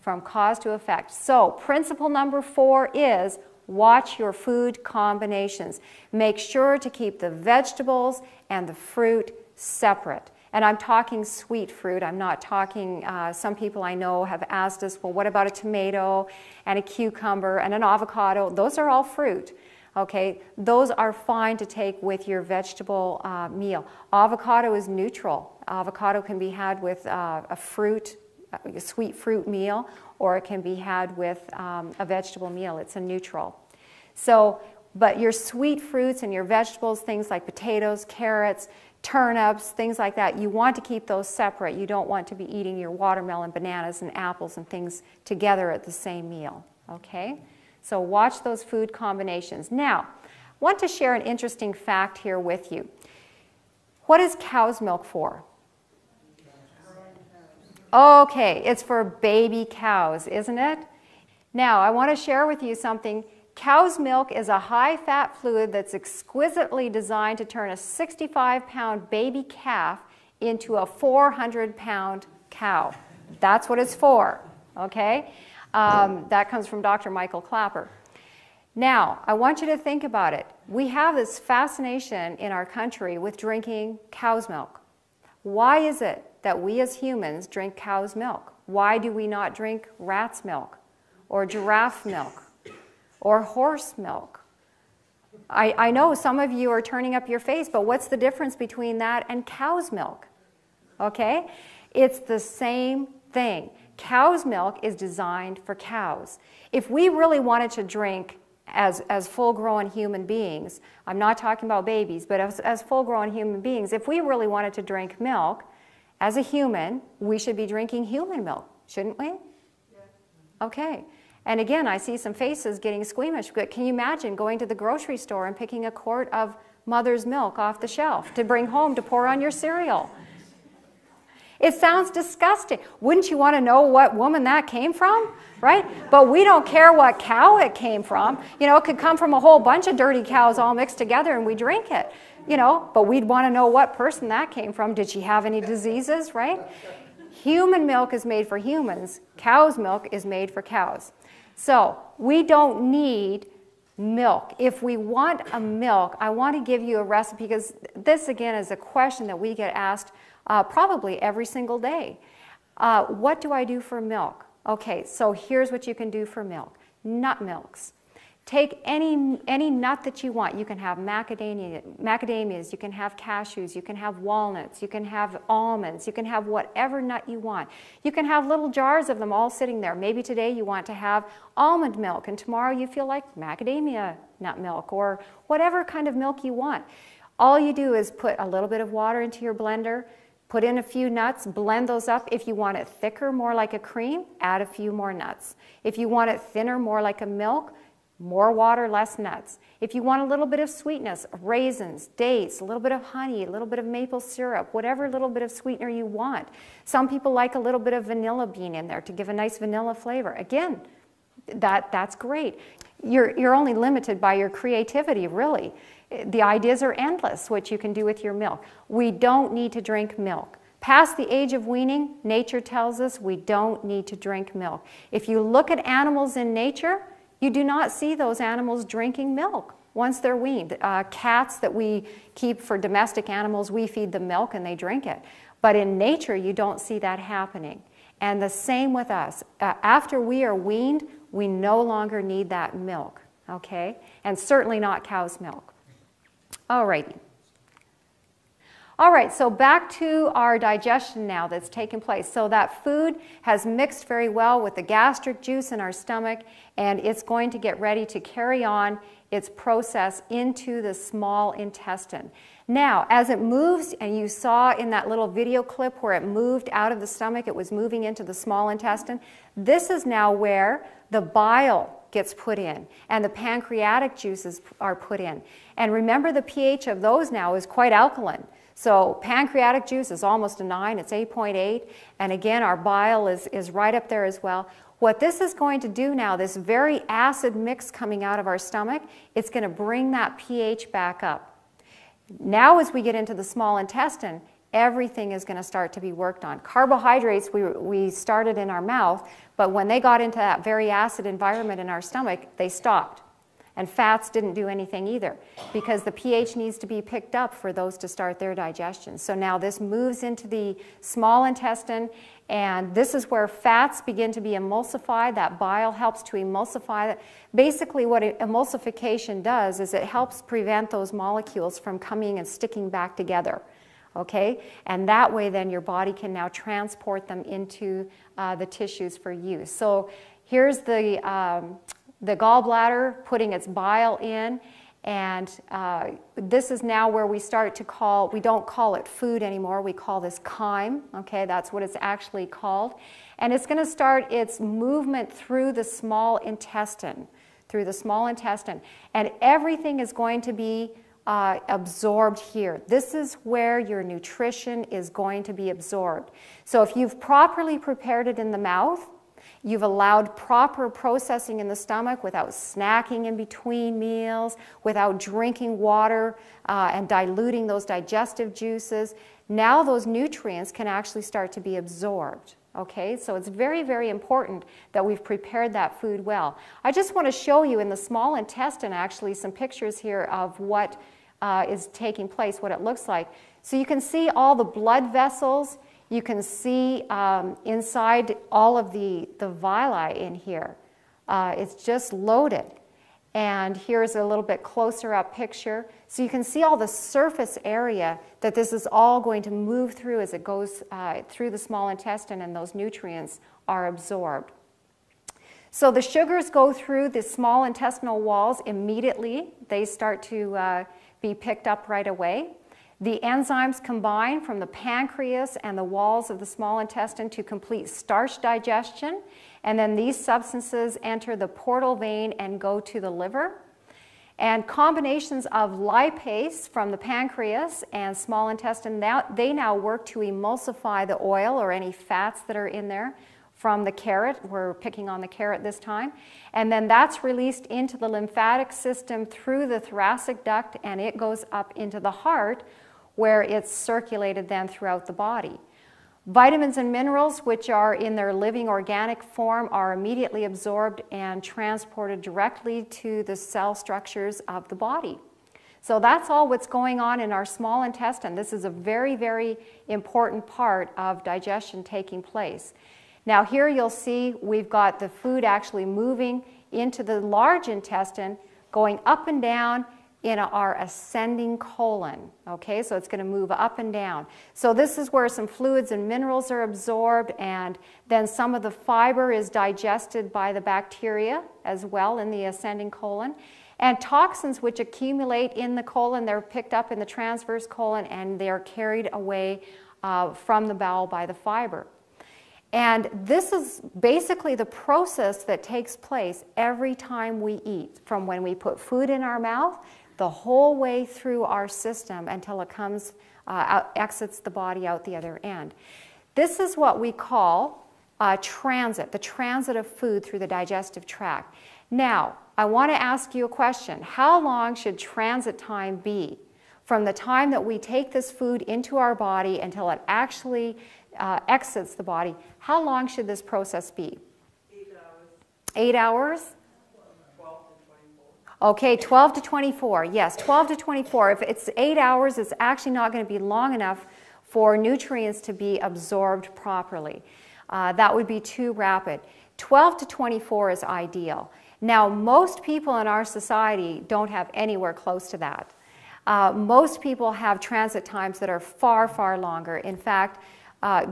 From cause to effect. So, principle number 4 is watch your food combinations. Make sure to keep the vegetables and the fruit separate. And I'm talking sweet fruit. I'm not talking, some people I know have asked us, well, what about a tomato and a cucumber and an avocado? Those are all fruit. Okay, those are fine to take with your vegetable meal. Avocado is neutral. Avocado can be had with a sweet fruit meal, or it can be had with a vegetable meal. It's a neutral. So, but your sweet fruits and your vegetables, things like potatoes, carrots, turnips, things like that, you want to keep those separate. You don't want to be eating your watermelon, bananas, and apples and things together at the same meal. Okay? So watch those food combinations. Now, I want to share an interesting fact here with you. What is cow's milk for? Okay, it's for baby cows, isn't it? Now, I want to share with you something. Cow's milk is a high-fat fluid that's exquisitely designed to turn a 65-pound baby calf into a 400-pound cow. That's what it's for, okay? That comes from Dr. Michael Clapper. Now, I want you to think about it. We have this fascination in our country with drinking cow's milk. Why is it that we as humans drink cow's milk? Why do we not drink rat's milk or giraffe milk or horse milk? I know some of you are turning up your face, but what's the difference between that and cow's milk? Okay? It's the same thing. Cow's milk is designed for cows. If we really wanted to drink as full-grown human beings, I'm not talking about babies, but as full-grown human beings, if we really wanted to drink milk, as a human, we should be drinking human milk, shouldn't we? Yeah. Okay. And again, I see some faces getting squeamish, but can you imagine going to the grocery store and picking a quart of mother's milk off the shelf to bring home to pour on your cereal? It sounds disgusting. Wouldn't you want to know what woman that came from? Right? But we don't care what cow it came from. You know, it could come from a whole bunch of dirty cows all mixed together and we drink it. You know, but we'd want to know what person that came from. Did she have any diseases, right? Human milk is made for humans. Cow's milk is made for cows. So we don't need milk. If we want a milk, I want to give you a recipe because this, again, is a question that we get asked probably every single day. What do I do for milk? Okay, so here's what you can do for milk. Nut milks. Take any nut that you want. You can have macadamias, you can have cashews, you can have walnuts, you can have almonds, you can have whatever nut you want. You can have little jars of them all sitting there. Maybe today you want to have almond milk and tomorrow you feel like macadamia nut milk or whatever kind of milk you want. All you do is put a little bit of water into your blender, put in a few nuts, blend those up. If you want it thicker, more like a cream, add a few more nuts. If you want it thinner, more like a milk, more water, less nuts. If you want a little bit of sweetness, raisins, dates, a little bit of honey, a little bit of maple syrup, whatever little bit of sweetener you want. Some people like a little bit of vanilla bean in there to give a nice vanilla flavor. Again, that's great. You're only limited by your creativity, really. The ideas are endless, what you can do with your milk. We don't need to drink milk. Past the age of weaning, nature tells us we don't need to drink milk. If you look at animals in nature, you do not see those animals drinking milk once they're weaned. Cats that we keep for domestic animals, we feed them milk and they drink it. But in nature, you don't see that happening. And the same with us. After we are weaned, we no longer need that milk, okay? And certainly not cow's milk. Alrighty. All right, so back to our digestion now that's taken place. So that food has mixed very well with the gastric juice in our stomach, and it's going to get ready to carry on its process into the small intestine. Now, as it moves, and you saw in that little video clip where it moved out of the stomach, it was moving into the small intestine, this is now where the bile gets put in, and the pancreatic juices are put in. And remember, the pH of those now is quite alkaline. So pancreatic juice is almost a 9, it's 8.8, and again our bile is right up there as well. What this is going to do now, this very acid mix coming out of our stomach, it's going to bring that pH back up. Now as we get into the small intestine, everything is going to start to be worked on. Carbohydrates we started in our mouth, but when they got into that very acid environment in our stomach, they stopped. And fats didn't do anything either because the pH needs to be picked up for those to start their digestion. So now this moves into the small intestine, and this is where fats begin to be emulsified. That bile helps to emulsify that. Basically what emulsification does is it helps prevent those molecules from coming and sticking back together. Okay? And that way then your body can now transport them into the tissues for use. So here's the gallbladder putting its bile in, and this is now where we start to call, we don't call it food anymore, we call this chyme, okay, that's what it's actually called. And it's going to start its movement through the small intestine, and everything is going to be absorbed here. This is where your nutrition is going to be absorbed. So if you've properly prepared it in the mouth, you've allowed proper processing in the stomach without snacking in between meals, without drinking water and diluting those digestive juices. Now those nutrients can actually start to be absorbed. Okay, so it's very, very important that we've prepared that food well. I just want to show you in the small intestine actually some pictures here of what is taking place, what it looks like. So you can see all the blood vessels. You can see inside all of the villi in here. It's just loaded. And here's a little bit closer up picture. So you can see all the surface area that this is all going to move through as it goes through the small intestine, and those nutrients are absorbed. So the sugars go through the small intestinal walls immediately. They start to be picked up right away. The enzymes combine from the pancreas and the walls of the small intestine to complete starch digestion. And then these substances enter the portal vein and go to the liver. And combinations of lipase from the pancreas and small intestine, they now work to emulsify the oil or any fats that are in there from the carrot. We're picking on the carrot this time. And then that's released into the lymphatic system through the thoracic duct, and it goes up into the heart, where it's circulated then throughout the body. Vitamins and minerals, which are in their living organic form, are immediately absorbed and transported directly to the cell structures of the body. So that's all what's going on in our small intestine. This is a very, very important part of digestion taking place. Now here you'll see we've got the food actually moving into the large intestine, going up and down in our ascending colon. Okay, so it's going to move up and down. So this is where some fluids and minerals are absorbed, and then some of the fiber is digested by the bacteria as well in the ascending colon. And toxins which accumulate in the colon, they're picked up in the transverse colon, and they are carried away from the bowel by the fiber. And this is basically the process that takes place every time we eat, from when we put food in our mouth the whole way through our system until it comes exits the body out the other end. This is what we call transit, the transit of food through the digestive tract. Now, I want to ask you a question. How long should transit time be from the time that we take this food into our body until it actually exits the body? How long should this process be? 8 hours. 8 hours? 12 to 24. Okay, 12 to 24. Yes, 12 to 24. If it's 8 hours, it's actually not going to be long enough for nutrients to be absorbed properly. That would be too rapid. 12 to 24 is ideal. Now, most people in our society don't have anywhere close to that. Most people have transit times that are far, far longer. In fact,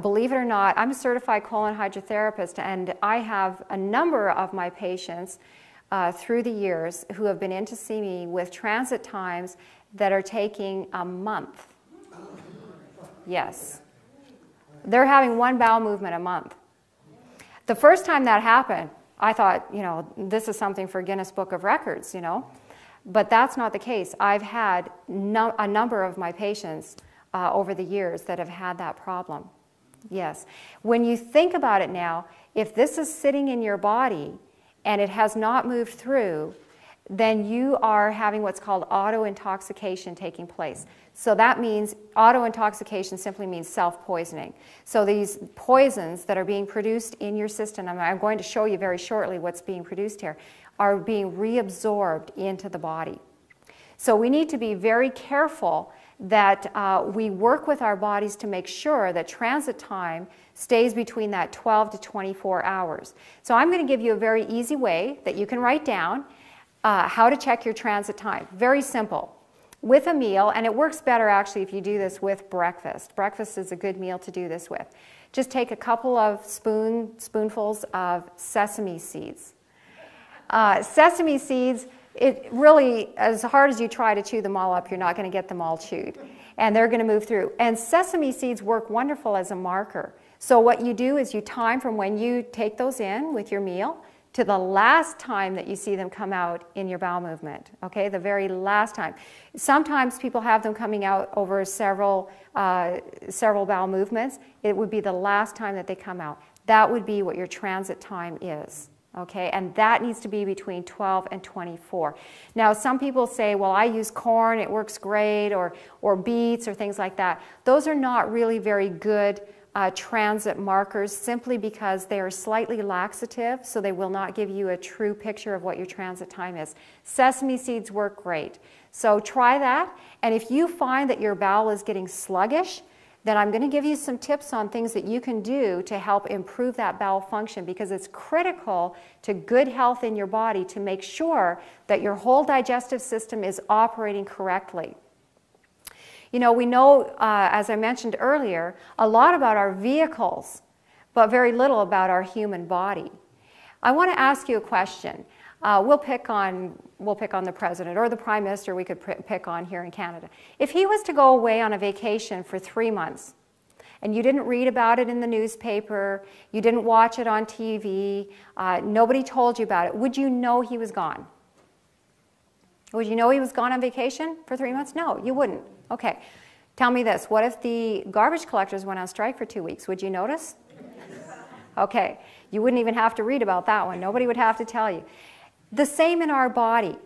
believe it or not, I'm a certified colon hydrotherapist, and I have a number of my patients through the years who have been in to see me with transit times that are taking a month. Yes. They're having one bowel movement a month. The first time that happened, I thought, you know, this is something for Guinness Book of Records, you know. But that's not the case. I've had a number of my patients over the years that have had that problem. Yes. When you think about it now, if this is sitting in your body and it has not moved through, then you are having what's called auto-intoxication taking place. So that means auto-intoxication simply means self-poisoning. So these poisons that are being produced in your system, and I'm going to show you very shortly what's being produced here, are being reabsorbed into the body. So we need to be very careful that we work with our bodies to make sure that transit time stays between that 12 to 24 hours. So I'm going to give you a very easy way that you can write down how to check your transit time. Very simple. With a meal, and it works better actually if you do this with breakfast. Breakfast is a good meal to do this with. Just take a couple of spoonfuls of sesame seeds. Sesame seeds, it really, as hard as you try to chew them all up, you're not going to get them all chewed. And they're going to move through. And sesame seeds work wonderful as a marker. So what you do is you time from when you take those in with your meal to the last time that you see them come out in your bowel movement, okay, the very last time. Sometimes people have them coming out over several bowel movements. It would be the last time that they come out. That would be what your transit time is, okay, and that needs to be between 12 and 24. Now, some people say, well, I use corn, it works great, or beets, or things like that. Those are not really very good transit markers simply because they are slightly laxative, so they will not give you a true picture of what your transit time is. Sesame seeds work great. So try that, and if you find that your bowel is getting sluggish, then I'm going to give you some tips on things that you can do to help improve that bowel function, because it's critical to good health in your body to make sure that your whole digestive system is operating correctly. You know, we know, as I mentioned earlier, a lot about our vehicles, but very little about our human body. I want to ask you a question. We'll pick on the president or the prime minister. We could pick on here in Canada. If he was to go away on a vacation for 3 months, and you didn't read about it in the newspaper, you didn't watch it on TV, nobody told you about it, would you know he was gone? Would you know he was gone on vacation for 3 months? No, you wouldn't. Okay, tell me this. What if the garbage collectors went on strike for 2 weeks? Would you notice? Okay, you wouldn't even have to read about that one. Nobody would have to tell you. The same in our body.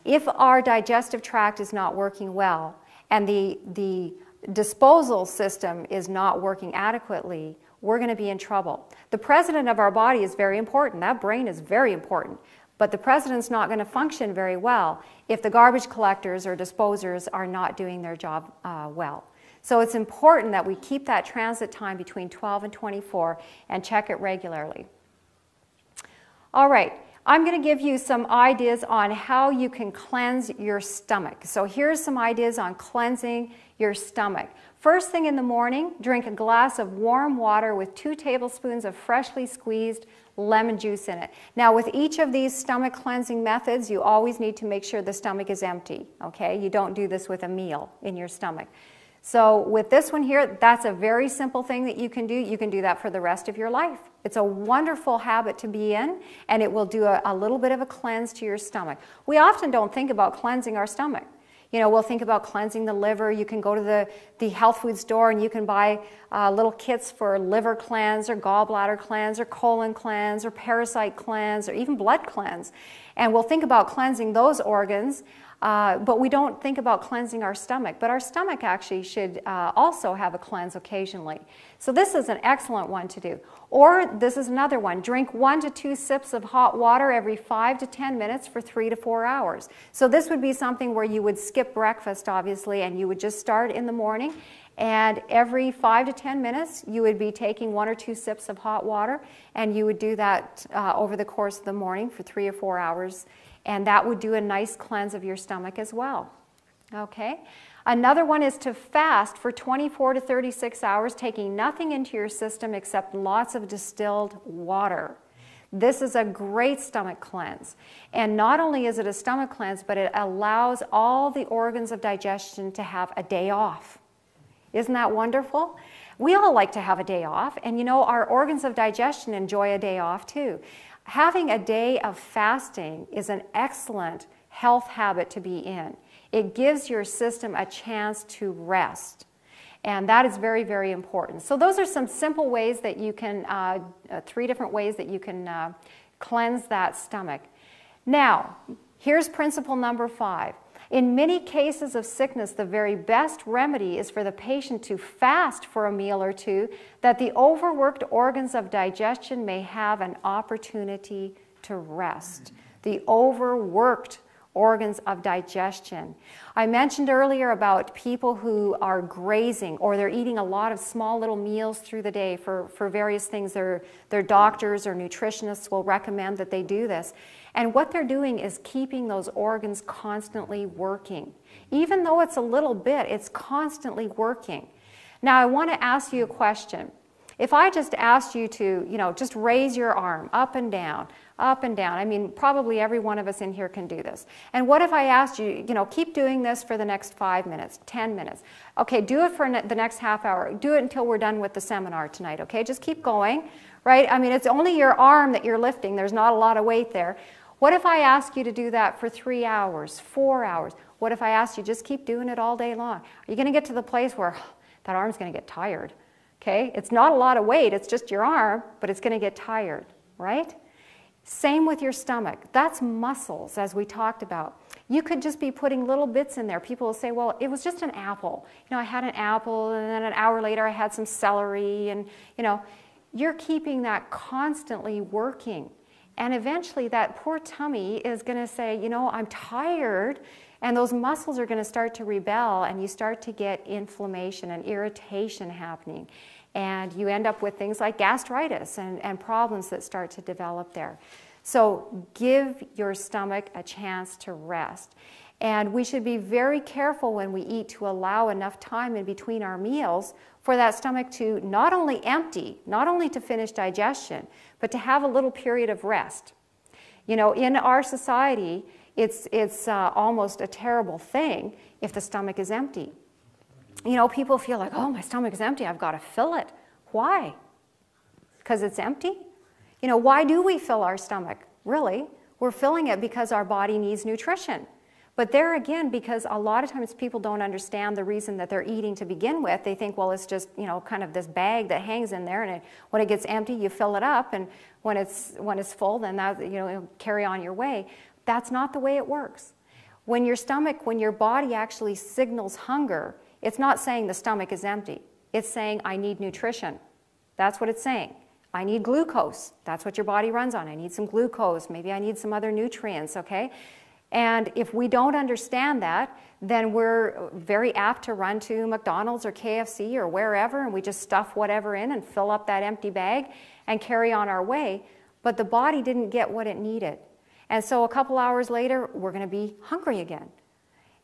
If our digestive tract is not working well and the disposal system is not working adequately, we're going to be in trouble. The president of our body is very important. That brain is very important. But the president's not going to function very well if the garbage collectors or disposers are not doing their job well. So it's important that we keep that transit time between 12 and 24 and check it regularly. All right, I'm going to give you some ideas on how you can cleanse your stomach. So here's some ideas on cleansing your stomach. First thing in the morning, drink a glass of warm water with 2 tablespoons of freshly squeezed lemon juice in it. Now, with each of these stomach cleansing methods, you always need to make sure the stomach is empty, okay? You don't do this with a meal in your stomach. So with this one here, that's a very simple thing that you can do. You can do that for the rest of your life. It's a wonderful habit to be in, and it will do a little bit of a cleanse to your stomach. We often don't think about cleansing our stomach. You know, we'll think about cleansing the liver. You can go to the health food store and you can buy little kits for liver cleanse or gallbladder cleanse or colon cleanse or parasite cleanse or even blood cleanse. And we'll think about cleansing those organs, but we don't think about cleansing our stomach. But our stomach actually should also have a cleanse occasionally. So this is an excellent one to do. Or this is another one. Drink 1 to 2 sips of hot water every 5 to 10 minutes for 3 to 4 hours. So this would be something where you would skip breakfast, obviously, and you would just start in the morning. And every 5 to 10 minutes, you would be taking 1 or 2 sips of hot water, and you would do that over the course of the morning for 3 or 4 hours. And that would do a nice cleanse of your stomach as well. Okay? Another one is to fast for 24 to 36 hours, taking nothing into your system except lots of distilled water. This is a great stomach cleanse. And not only is it a stomach cleanse, but it allows all the organs of digestion to have a day off. Isn't that wonderful? We all like to have a day off, and you know, our organs of digestion enjoy a day off too. Having a day of fasting is an excellent health habit to be in. It gives your system a chance to rest. And that is very, very important. So those are some simple ways that you can, 3 different ways that you can cleanse that stomach. Now, here's principle number 5. In many cases of sickness, the very best remedy is for the patient to fast for a meal or two, that the overworked organs of digestion may have an opportunity to rest. The overworked organs of digestion. I mentioned earlier about people who are grazing, or they're eating a lot of small little meals through the day for various things. Their doctors or nutritionists will recommend that they do this. And what they're doing is keeping those organs constantly working. Even though it's a little bit, it's constantly working. Now, I want to ask you a question. If I just asked you to, you know, just raise your arm up and down, I mean, probably every one of us in here can do this. And what if I asked you, you know, keep doing this for the next 5 minutes, 10 minutes. Okay, do it for the next half hour. Do it until we're done with the seminar tonight, okay? Just keep going, right? I mean, it's only your arm that you're lifting. There's not a lot of weight there. What if I ask you to do that for 3 hours, 4 hours? What if I asked you just keep doing it all day long? Are you going to get to the place where that arm's going to get tired? Okay? It's not a lot of weight, it's just your arm, but it's going to get tired, right? Same with your stomach. That's muscles, as we talked about. You could just be putting little bits in there. People will say, well, it was just an apple. You know, I had an apple, and then an hour later I had some celery, and, you know, you're keeping that constantly working. And eventually that poor tummy is going to say, you know, I'm tired, and those muscles are going to start to rebel, and you start to get inflammation and irritation happening. And you end up with things like gastritis and problems that start to develop there. So give your stomach a chance to rest. And we should be very careful when we eat to allow enough time in between our meals for that stomach to not only empty, not only to finish digestion, but to have a little period of rest. You know, in our society, it's almost a terrible thing if the stomach is empty. You know, people feel like, oh, my stomach is empty, I've got to fill it. Why? Because it's empty? You know, why do we fill our stomach? Really, we're filling it because our body needs nutrition. But there again, because a lot of times people don't understand the reason that they're eating to begin with, they think, well, it's just, you know, kind of this bag that hangs in there, and when it gets empty, you fill it up, and when it's full, then that, you know, you'll carry on your way. That's not the way it works. When your body actually signals hunger, it's not saying the stomach is empty. It's saying, I need nutrition. That's what it's saying. I need glucose. That's what your body runs on. I need some glucose. Maybe I need some other nutrients, okay? And if we don't understand that, then we're very apt to run to McDonald's or KFC or wherever, and we just stuff whatever in and fill up that empty bag and carry on our way. But the body didn't get what it needed. And so a couple hours later, we're going to be hungry again.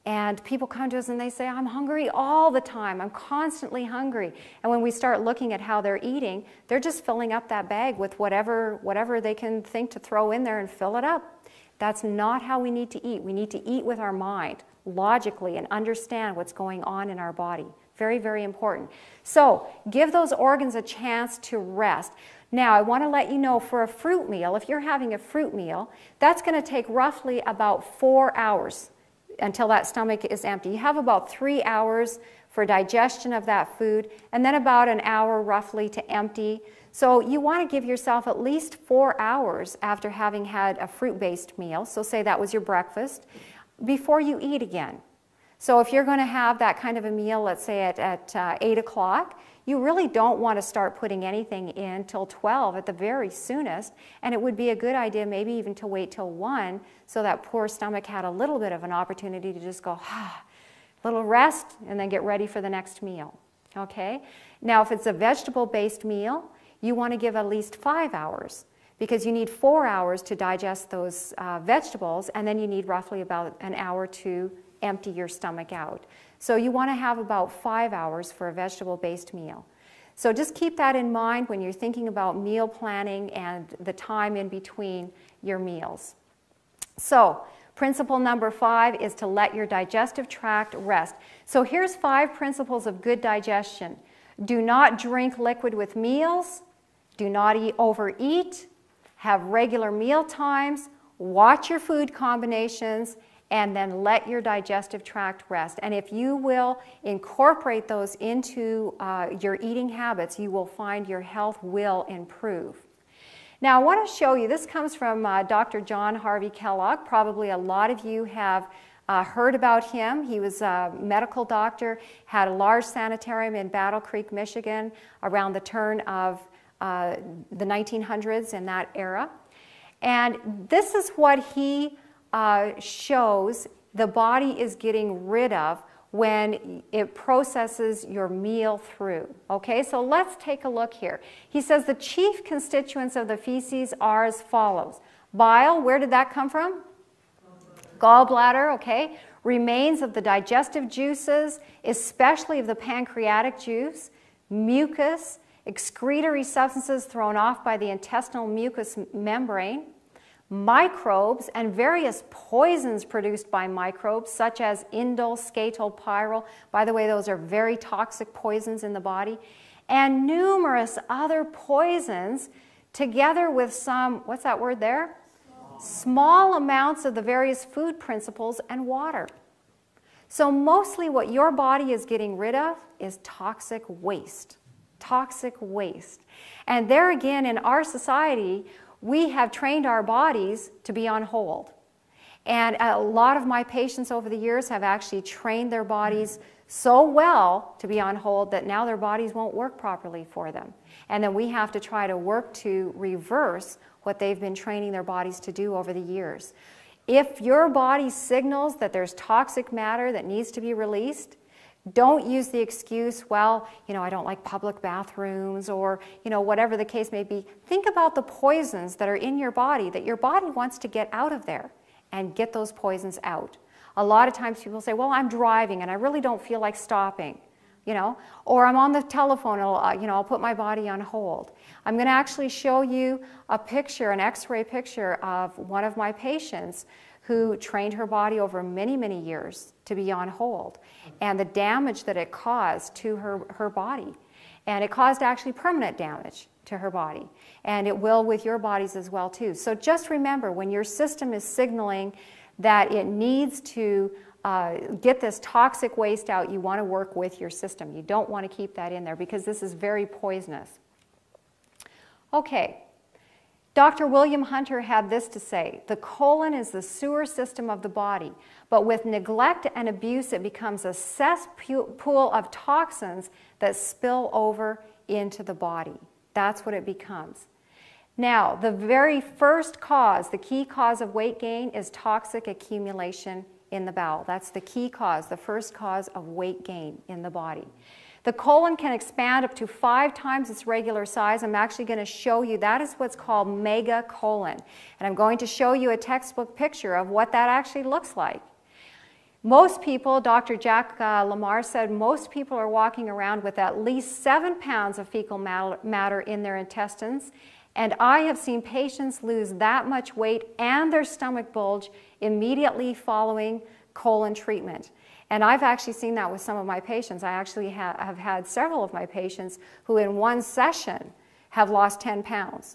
And people come to us and they say, I'm hungry all the time. I'm constantly hungry. And when we start looking at how they're eating, they're just filling up that bag with whatever they can think to throw in there and fill it up. That's not how we need to eat. We need to eat with our mind, logically, and understand what's going on in our body. Very, very important. So give those organs a chance to rest. Now, I want to let you know, for a fruit meal, if you're having a fruit meal, that's going to take roughly about 4 hours until that stomach is empty. You have about 3 hours for digestion of that food, and then about an hour roughly to empty. So you want to give yourself at least 4 hours after having had a fruit-based meal, so say that was your breakfast, before you eat again. So if you're going to have that kind of a meal, let's say at 8 o'clock, you really don't want to start putting anything in till 12 at the very soonest, and it would be a good idea maybe even to wait till 1 so that poor stomach had a little bit of an opportunity to just go, little rest, and then get ready for the next meal. Okay? Now, if it's a vegetable-based meal, you want to give at least 5 hours, because you need 4 hours to digest those vegetables, and then you need roughly about an hour to empty your stomach out. So you want to have about 5 hours for a vegetable-based meal. So just keep that in mind when you're thinking about meal planning and the time in between your meals. So principle number 5 is to let your digestive tract rest. So here's 5 principles of good digestion. Do not drink liquid with meals. Do not overeat. Have regular meal times. Watch your food combinations. And then let your digestive tract rest. And if you will incorporate those into your eating habits, you will find your health will improve. Now, I want to show you, this comes from Dr. John Harvey Kellogg. Probably a lot of you have heard about him. He was a medical doctor, had a large sanitarium in Battle Creek, Michigan, around the turn of the 1900s, in that era. And this is what he shows the body is getting rid of when it processes your meal through. Okay, so let's take a look here. He says the chief constituents of the feces are as follows. Bile, where did that come from? Gallbladder, okay. Remains of the digestive juices, especially of the pancreatic juice. Mucus, excretory substances thrown off by the intestinal mucous membrane. Microbes and various poisons produced by microbes, such as indole, skatole, pyrrole. By the way, those are very toxic poisons in the body. And numerous other poisons, together with some, what's that word there? Small amounts of the various food principles and water. So mostly what your body is getting rid of is toxic waste. Toxic waste. And there again, in our society, we have trained our bodies to be on hold. And a lot of my patients over the years have actually trained their bodies so well to be on hold that now their bodies won't work properly for them. And then we have to try to work to reverse what they've been training their bodies to do over the years. If your body signals that there's toxic matter that needs to be released, don't use the excuse, well, I don't like public bathrooms, or, whatever the case may be. Think about the poisons that are in your body that your body wants to get out of there, and get those poisons out. A lot of times people say, well, I'm driving and I really don't feel like stopping, or I'm on the telephone and I'll put my body on hold. I'm going to actually show you a picture, an x-ray picture of one of my patients who trained her body over many, many years to be on hold, and the damage that it caused to her body. And it caused actually permanent damage to her body. And it will with your bodies as well too. So just remember, when your system is signaling that it needs to get this toxic waste out, you want to work with your system. You don't want to keep that in there because this is very poisonous. Okay. Dr. William Hunter had this to say: the colon is the sewer system of the body, but with neglect and abuse it becomes a cesspool of toxins that spill over into the body. That's what it becomes. Now, the very first cause, the key cause of weight gain is toxic accumulation in the bowel. That's the key cause, the first cause of weight gain in the body. The colon can expand up to 5 times its regular size. I'm actually going to show you, that is what's called mega colon. And I'm going to show you a textbook picture of what that actually looks like. Most people, Dr. Jack Lamar said, most people are walking around with at least 7 pounds of fecal matter in their intestines. And I have seen patients lose that much weight and their stomach bulge immediately following colon treatment. And I've actually seen that with some of my patients. I actually have had several of my patients who in one session have lost 10 pounds.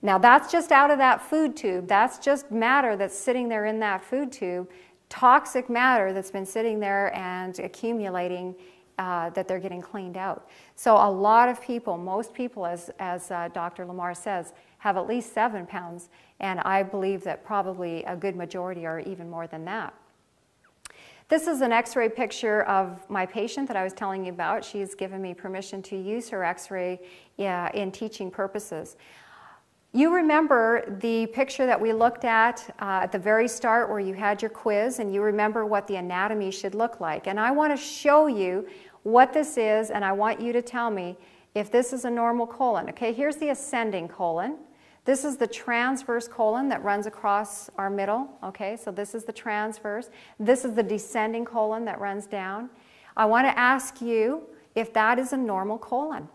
Now that's just out of that food tube. That's just matter that's sitting there in that food tube, toxic matter that's been sitting there and accumulating that they're getting cleaned out. So a lot of people, most people, as Dr. Lamar says, have at least 7 pounds, and I believe that probably a good majority are even more than that. This is an x-ray picture of my patient that I was telling you about. She's given me permission to use her x-ray in teaching purposes. You remember the picture that we looked at the very start where you had your quiz, and you remember what the anatomy should look like. And I want to show you what this is, and I want you to tell me if this is a normal colon. Okay, here's the ascending colon. This is the transverse colon that runs across our middle. Okay, so this is the transverse. This is the descending colon that runs down. I want to ask you if that is a normal colon.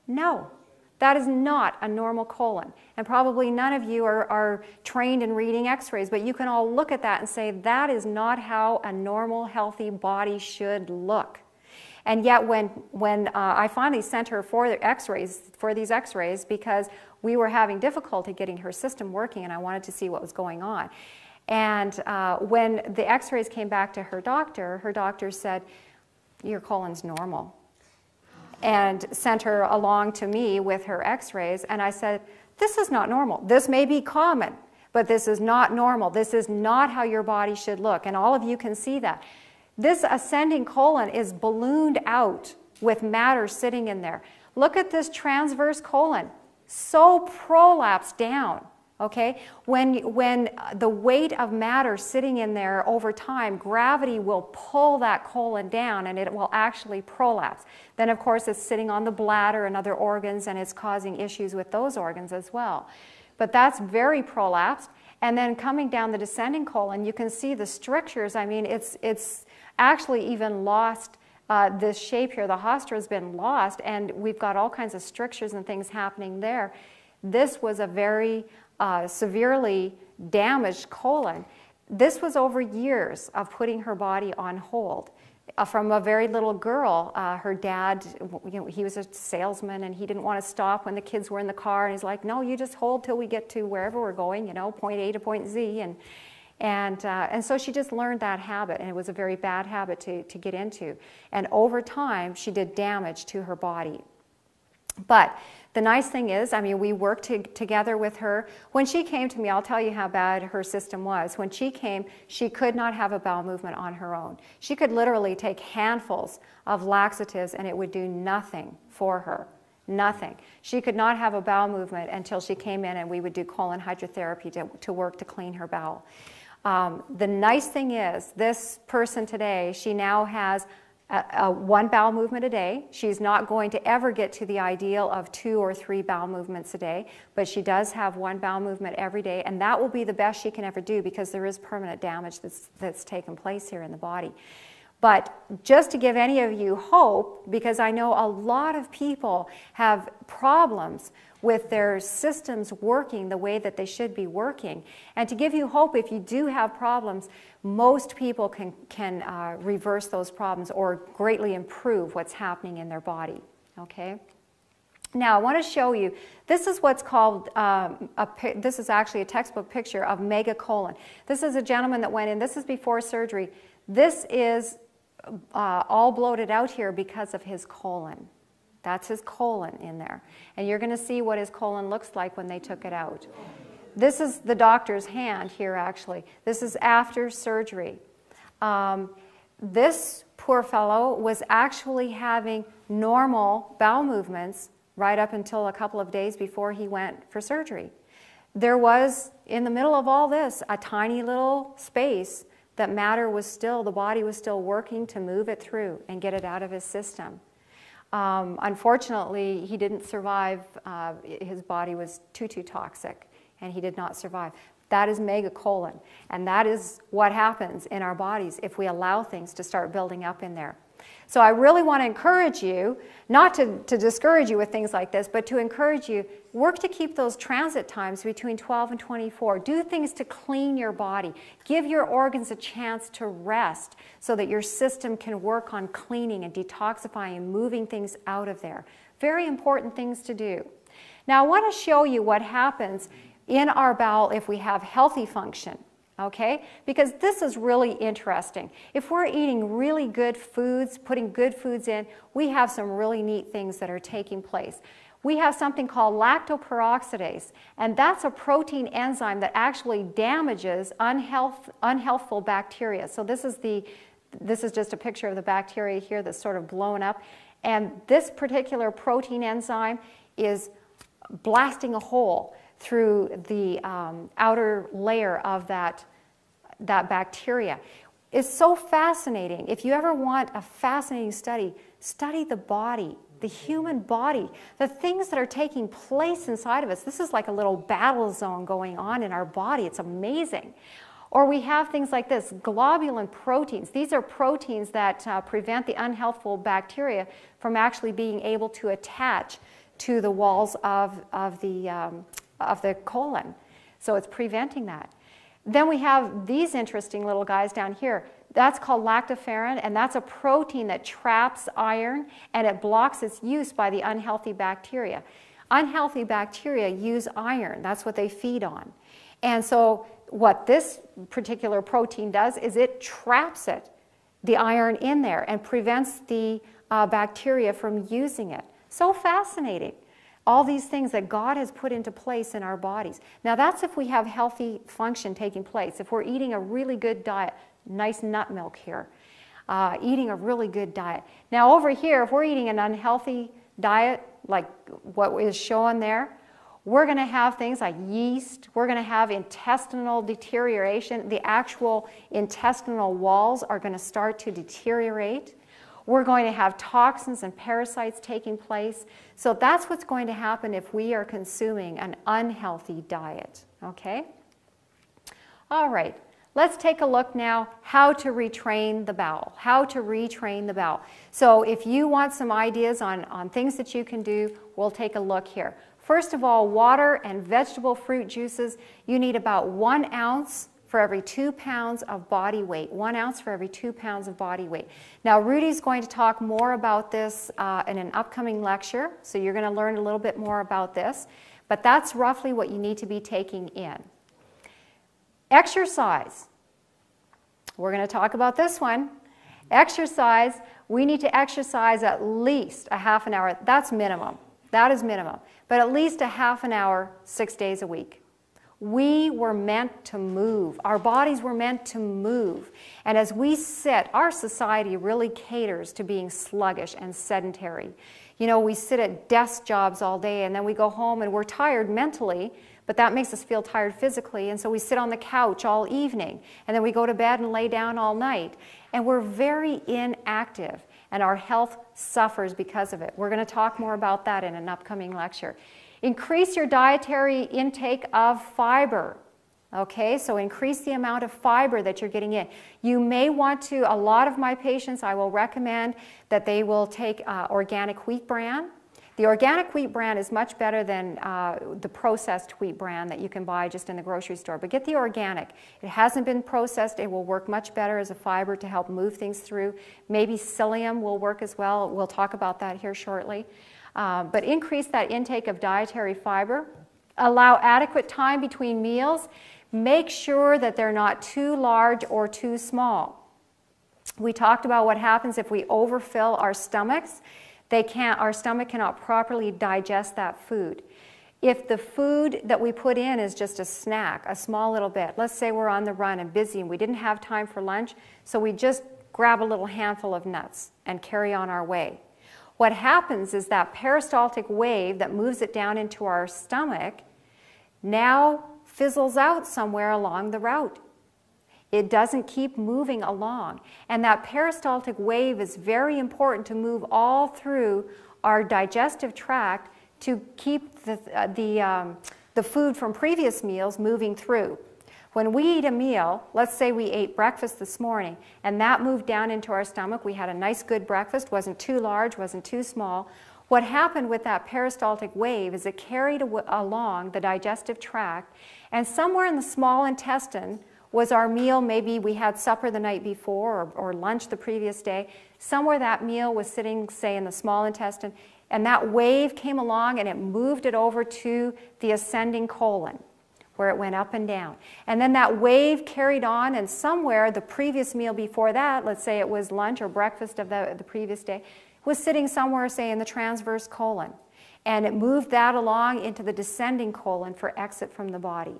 No. That is not a normal colon. And probably none of you are trained in reading x-rays, but you can all look at that and say, that is not how a normal, healthy body should look. And yet when I finally sent her for these x-rays, because we were having difficulty getting her system working and I wanted to see what was going on. And when the x-rays came back to her doctor said, your colon's normal. And sent her along to me with her x-rays, and I said, this is not normal. This may be common, but this is not normal. This is not how your body should look, and all of you can see that. This ascending colon is ballooned out with matter sitting in there. Look at this transverse colon, so prolapsed down. Okay, when the weight of matter sitting in there over time, gravity will pull that colon down and it will actually prolapse. Then of course it's sitting on the bladder and other organs and it's causing issues with those organs as well. But that's very prolapsed. And then coming down the descending colon, you can see the strictures. I mean, it's actually even lost this shape here. The hostra has been lost and we've got all kinds of strictures and things happening there. This was a very severely damaged colon. This was over years of putting her body on hold. From a very little girl, her dad, he was a salesman and he didn't want to stop when the kids were in the car, and he's like, no, you just hold till we get to wherever we're going, point A to point Z. And so she just learned that habit, and it was a very bad habit to get into. And over time, she did damage to her body. But The nice thing is, I mean, we worked together with her. When she came to me, I'll tell you how bad her system was. When she came, she could not have a bowel movement on her own. She could literally take handfuls of laxatives and it would do nothing for her. Nothing. She could not have a bowel movement until she came in and we would do colon hydrotherapy to work to clean her bowel. The nice thing is, this person today, she now has one bowel movement a day. She's not going to ever get to the ideal of 2 or 3 bowel movements a day, but she does have one bowel movement every day, and that will be the best she can ever do because there is permanent damage that's taken place here in the body. But just to give any of you hope, because I know a lot of people have problems with their systems working the way that they should be working. And to give you hope, if you do have problems, most people can reverse those problems or greatly improve what's happening in their body. Okay? Now, I want to show you, this is what's called, this is actually a textbook picture of megacolon. This is a gentleman that went in, this is before surgery. This is all bloated out here because of his colon. That's his colon in there. And you're going to see what his colon looks like when they took it out. This is the doctor's hand here, actually. This is after surgery. This poor fellow was actually having normal bowel movements right up until a couple of days before he went for surgery. There was, in the middle of all this, a tiny little space that matter was still, the body was still working to move it through and get it out of his system. Unfortunately, he didn't survive. His body was too toxic, and he did not survive. That is megacolon, and that is what happens in our bodies if we allow things to start building up in there. So I really want to encourage you, not to discourage you with things like this, but to encourage you, work to keep those transit times between 12 and 24. Do things to clean your body. Give your organs a chance to rest so that your system can work on cleaning and detoxifying and moving things out of there. Very important things to do. Now I want to show you what happens in our bowel if we have healthy function. Okay? Because this is really interesting. If we're eating really good foods, putting good foods in, we have some really neat things that are taking place. We have something called lactoperoxidase, and that's a protein enzyme that actually damages unhealthful bacteria. So this is just a picture of the bacteria here that's sort of blown up, and this particular protein enzyme is blasting a hole through the outer layer of that bacteria. It's so fascinating. If you ever want a fascinating study, study the body, the human body, the things that are taking place inside of us. This is like a little battle zone going on in our body. It's amazing. Or we have things like this, globulin proteins. These are proteins that prevent the unhealthful bacteria from actually being able to attach to the walls of the colon. So it's preventing that. Then we have these interesting little guys down here. That's called lactoferrin, and that's a protein that traps iron, and it blocks its use by the unhealthy bacteria. Unhealthy bacteria use iron. That's what they feed on. And so what this particular protein does is it traps it, the iron in there, and prevents the bacteria from using it. So fascinating. All these things that God has put into place in our bodies. Now that's if we have healthy function taking place. If we're eating a really good diet, nice nut milk here, eating a really good diet. Now over here, if we're eating an unhealthy diet, like what is shown there, we're going to have things like yeast. We're going to have intestinal deterioration. The actual intestinal walls are going to start to deteriorate. We're going to have toxins and parasites taking place. So that's what's going to happen if we are consuming an unhealthy diet. Okay? All right. Let's take a look now how to retrain the bowel. How to retrain the bowel. So if you want some ideas on things that you can do, we'll take a look here. First of all, water and vegetable fruit juices. You need about 1 ounce for every 2 pounds of body weight. 1 ounce for every 2 pounds of body weight. Now, Rudy's going to talk more about this in an upcoming lecture, so you're going to learn a little bit more about this. But that's roughly what you need to be taking in. Exercise. We're going to talk about this one. Exercise, we need to exercise at least a half an hour. That's minimum. That is minimum. But at least a half an hour, 6 days a week. We were meant to move. Our bodies were meant to move. And as we sit, our society really caters to being sluggish and sedentary. You know, we sit at desk jobs all day and then we go home and we're tired mentally, but that makes us feel tired physically, and so we sit on the couch all evening, and then we go to bed and lay down all night. And we're very inactive, and our health suffers because of it. We're going to talk more about that in an upcoming lecture. Increase your dietary intake of fiber. Okay, so increase the amount of fiber that you're getting in. You may want to, a lot of my patients, I will recommend that they will take organic wheat bran. The organic wheat bran is much better than the processed wheat bran that you can buy just in the grocery store. But get the organic. It hasn't been processed. It will work much better as a fiber to help move things through. Maybe psyllium will work as well. We'll talk about that here shortly. But increase that intake of dietary fiber. Allow adequate time between meals. Make sure that they're not too large or too small. We talked about what happens if we overfill our stomachs. Our stomach cannot properly digest that food. If the food that we put in is just a snack, a small little bit, let's say we're on the run and busy and we didn't have time for lunch, so we just grab a little handful of nuts and carry on our way. What happens is that peristaltic wave that moves it down into our stomach now fizzles out somewhere along the route. It doesn't keep moving along. And that peristaltic wave is very important to move all through our digestive tract to keep the food from previous meals moving through. When we eat a meal, let's say we ate breakfast this morning, and that moved down into our stomach. We had a nice good breakfast, wasn't too large, wasn't too small. What happened with that peristaltic wave is it carried along the digestive tract, and somewhere in the small intestine was our meal. Maybe we had supper the night before or lunch the previous day. Somewhere that meal was sitting, say, in the small intestine, and that wave came along and it moved it over to the ascending colon, where it went up and down. And then that wave carried on, and somewhere the previous meal before that, let's say it was lunch or breakfast of the previous day, was sitting somewhere, say, in the transverse colon. And it moved that along into the descending colon for exit from the body.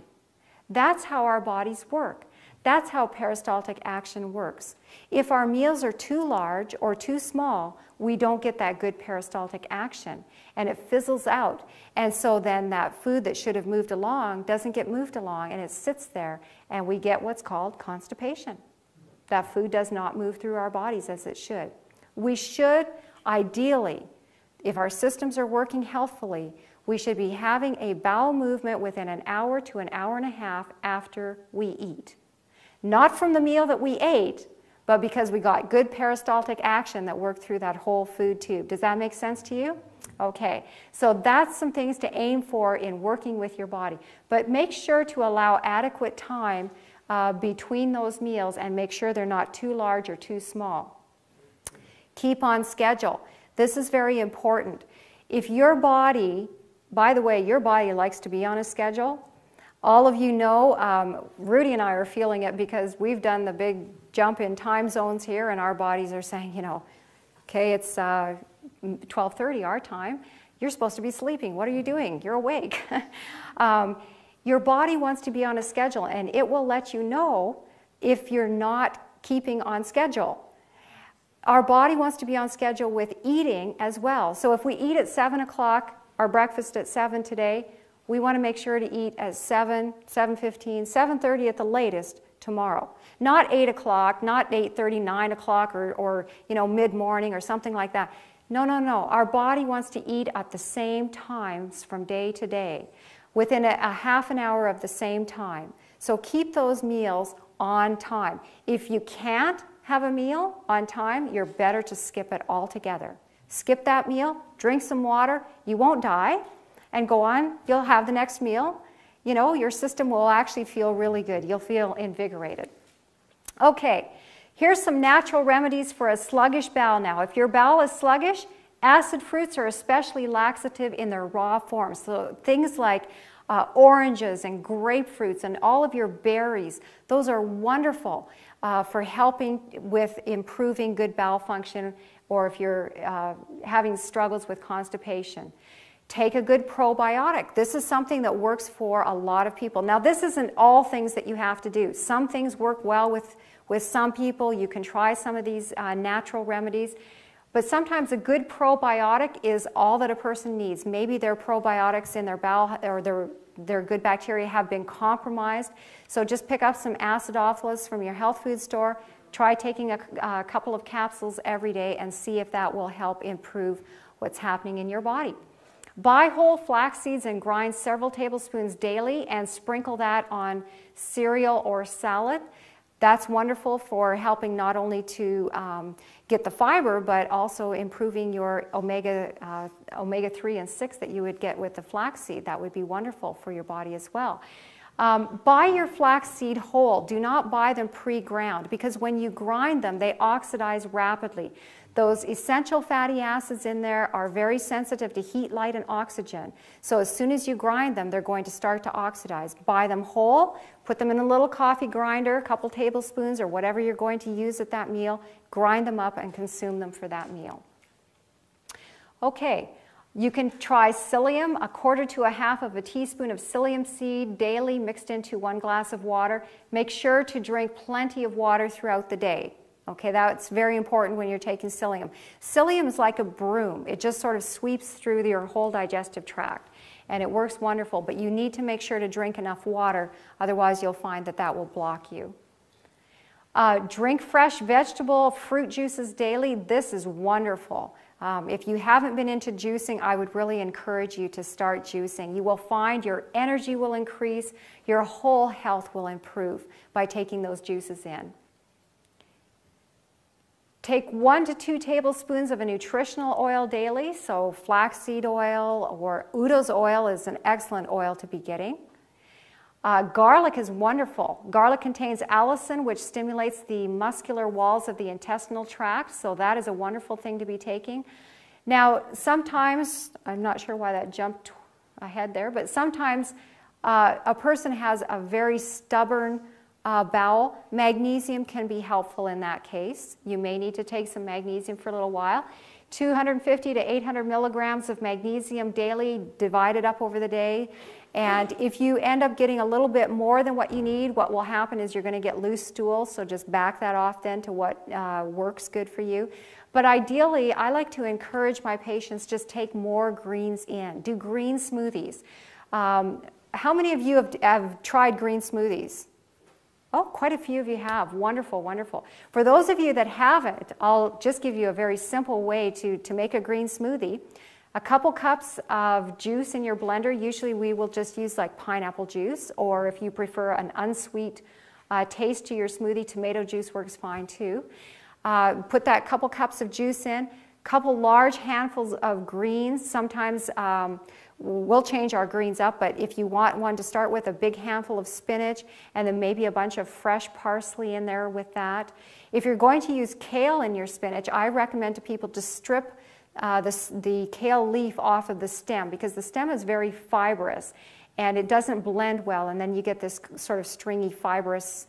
That's how our bodies work. That's how peristaltic action works. If our meals are too large or too small, we don't get that good peristaltic action, and it fizzles out. And so then that food that should have moved along doesn't get moved along, and it sits there, and we get what's called constipation. That food does not move through our bodies as it should. We should, ideally, if our systems are working healthfully, we should be having a bowel movement within an hour to an hour and a half after we eat. Not from the meal that we ate, but because we got good peristaltic action that worked through that whole food tube. Does that make sense to you? Okay, so that's some things to aim for in working with your body. But make sure to allow adequate time between those meals and make sure they're not too large or too small. Keep on schedule. This is very important. If your body, by the way, your body likes to be on a schedule. All of you know, Rudy and I are feeling it because we've done the big jump in time zones here, and our bodies are saying, you know, okay, it's 12:30 our time. You're supposed to be sleeping. What are you doing? You're awake. Your body wants to be on a schedule, and it will let you know if you're not keeping on schedule. Our body wants to be on schedule with eating as well. So if we eat at 7 o'clock, our breakfast at 7 today, we want to make sure to eat at 7, 7:15, 7:30 at the latest tomorrow. Not 8 o'clock, not 8:30, 9 o'clock, or you know, mid-morning or something like that. No, no, no. Our body wants to eat at the same times from day to day, within a half an hour of the same time. So keep those meals on time. If you can't have a meal on time, you're better to skip it altogether. Skip that meal, drink some water, you won't die, and go on. You'll have the next meal. You know, your system will actually feel really good. You'll feel invigorated. Okay, here's some natural remedies for a sluggish bowel now. If your bowel is sluggish, acid fruits are especially laxative in their raw form. So things like oranges and grapefruits and all of your berries, those are wonderful for helping with improving good bowel function, or if you're having struggles with constipation. Take a good probiotic. This is something that works for a lot of people. Now, this isn't all things that you have to do. Some things work well with some people. You can try some of these natural remedies. But sometimes a good probiotic is all that a person needs. Maybe their probiotics in their bowel or their good bacteria have been compromised. So just pick up some acidophilus from your health food store. Try taking a couple of capsules every day and see if that will help improve what's happening in your body. Buy whole flax seeds and grind several tablespoons daily and sprinkle that on cereal or salad. That's wonderful for helping not only to get the fiber, but also improving your omega-3 and 6 that you would get with the flaxseed. That would be wonderful for your body as well. Buy your flaxseed whole. Do not buy them pre-ground, because when you grind them, they oxidize rapidly. Those essential fatty acids in there are very sensitive to heat, light, and oxygen. So as soon as you grind them, they're going to start to oxidize. Buy them whole, put them in a little coffee grinder, a couple tablespoons, or whatever you're going to use at that meal. Grind them up and consume them for that meal. Okay, you can try psyllium, 1/4 to 1/2 teaspoon of psyllium seed daily mixed into 1 glass of water. Make sure to drink plenty of water throughout the day. Okay, that's very important when you're taking psyllium. Psyllium is like a broom. It just sort of sweeps through your whole digestive tract, and it works wonderful, but you need to make sure to drink enough water, otherwise you'll find that that will block you. Drink fresh vegetable, fruit juices daily. This is wonderful. If you haven't been into juicing, I would really encourage you to start juicing. You will find your energy will increase, your whole health will improve by taking those juices in. Take 1 to 2 tablespoons of a nutritional oil daily, so flaxseed oil or Udo's oil is an excellent oil to be getting. Garlic is wonderful. Garlic contains allicin, which stimulates the muscular walls of the intestinal tract, so that is a wonderful thing to be taking. Now, sometimes, I'm not sure why that jumped ahead there, but sometimes a person has a very stubborn bowel. Magnesium can be helpful in that case. You may need to take some magnesium for a little while. 250 to 800 milligrams of magnesium daily, divided up over the day. And if you end up getting a little bit more than what you need, what will happen is you're going to get loose stool, so just back that off then to what works good for you. But ideally, I like to encourage my patients just take more greens in. Do green smoothies. How many of you have tried green smoothies? Oh, quite a few of you have. Wonderful, wonderful. For those of you that haven't, I'll just give you a very simple way to make a green smoothie. A couple cups of juice in your blender. Usually we will just use like pineapple juice, or if you prefer an unsweet taste to your smoothie, tomato juice works fine too. Put that couple cups of juice in, couple large handfuls of greens. Sometimes we'll change our greens up, but if you want one to start with, a big handful of spinach and then maybe a bunch of fresh parsley in there with that. If you're going to use kale in your spinach, I recommend to people to strip the kale leaf off of the stem, because the stem is very fibrous and it doesn't blend well, and then you get this sort of stringy fibrous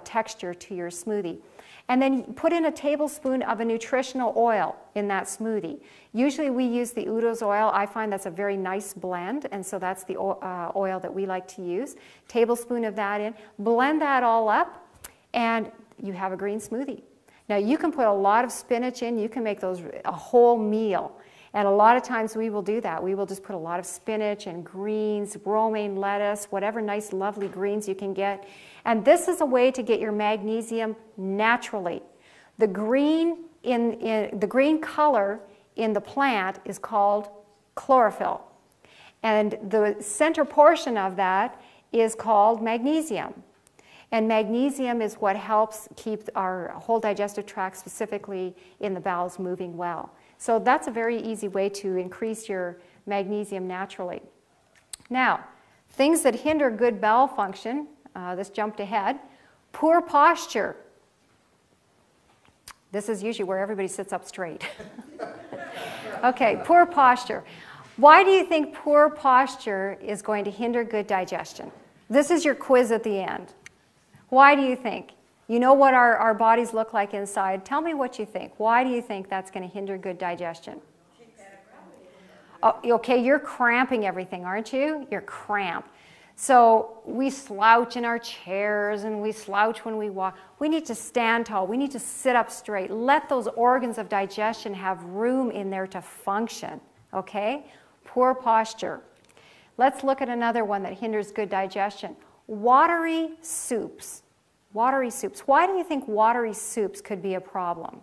texture to your smoothie. And then put in a tablespoon of a nutritional oil in that smoothie. Usually we use the Udo's oil. I find that's a very nice blend, and so that's the oil that we like to use. Tablespoon of that in. Blend that all up, and you have a green smoothie. Now you can put a lot of spinach in. You can make those a whole meal. And a lot of times we will do that. We will just put a lot of spinach and greens, romaine lettuce, whatever nice lovely greens you can get. And this is a way to get your magnesium naturally. The green the green color in the plant is called chlorophyll. And the center portion of that is called magnesium. And magnesium is what helps keep our whole digestive tract, specifically in the bowels, moving well. So that's a very easy way to increase your magnesium naturally. Now, things that hinder good bowel function, this jumped ahead. Poor posture. This is usually where everybody sits up straight. Okay, poor posture. Why do you think poor posture is going to hinder good digestion? This is your quiz at the end. Why do you think? You know what our bodies look like inside. Tell me what you think. Why do you think that's going to hinder good digestion? Oh, okay, you're cramping everything, aren't you? You're cramped. So we slouch in our chairs and we slouch when we walk. We need to stand tall. We need to sit up straight. Let those organs of digestion have room in there to function, okay? Poor posture. Let's look at another one that hinders good digestion. Watery soups. Watery soups. Why do you think watery soups could be a problem?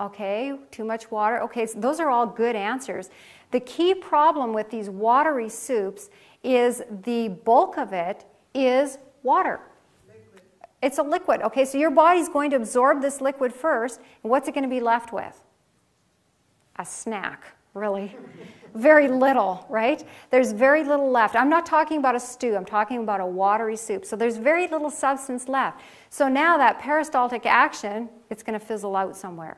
Okay, too much water. Okay, so those are all good answers. The key problem with these watery soups is the bulk of it is water. Liquid. It's a liquid. Okay, so your body's going to absorb this liquid first, and what's it going to be left with? A snack, really. Very little, right? There's very little left. I'm not talking about a stew. I'm talking about a watery soup. So there's very little substance left. So now that peristaltic action, it's going to fizzle out somewhere.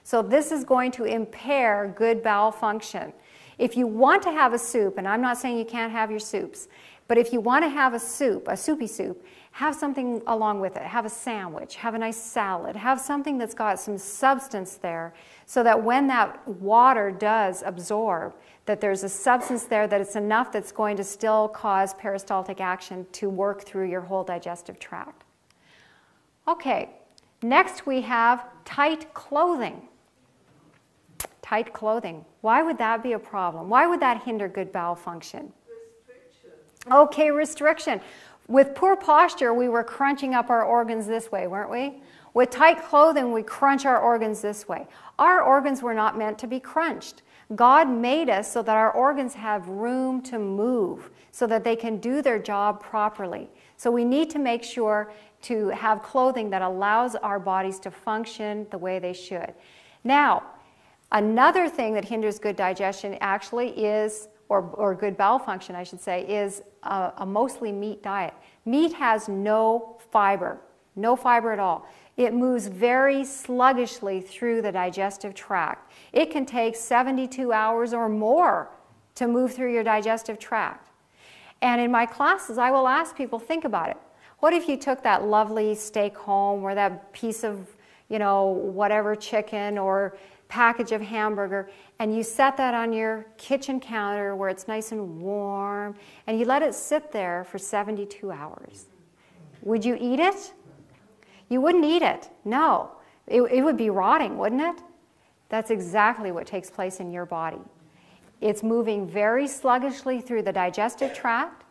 So this is going to impair good bowel function. If you want to have a soup, and I'm not saying you can't have your soups, but if you want to have a soup, a soupy soup, have something along with it. Have a sandwich, have a nice salad, have something that's got some substance there so that when that water does absorb, that there's a substance there that it's enough that's going to still cause peristaltic action to work through your whole digestive tract. Okay, next we have tight clothing. Tight clothing. Why would that be a problem? Why would that hinder good bowel function? Restriction. Okay, restriction. With poor posture, we were crunching up our organs this way, weren't we? With tight clothing, we crunch our organs this way. Our organs were not meant to be crunched. God made us so that our organs have room to move, so that they can do their job properly. So we need to make sure to have clothing that allows our bodies to function the way they should. Now, another thing that hinders good digestion actually is, or good bowel function I should say, is a mostly meat diet. Meat has no fiber at all. It moves very sluggishly through the digestive tract. It can take 72 hours or more to move through your digestive tract. And in my classes, I will ask people, think about it. What if you took that lovely steak home or that piece of, whatever chicken or package of hamburger, and you set that on your kitchen counter where it's nice and warm, and you let it sit there for 72 hours. Would you eat it? You wouldn't eat it. No. It would be rotting, wouldn't it? That's exactly what takes place in your body. It's moving very sluggishly through the digestive tract.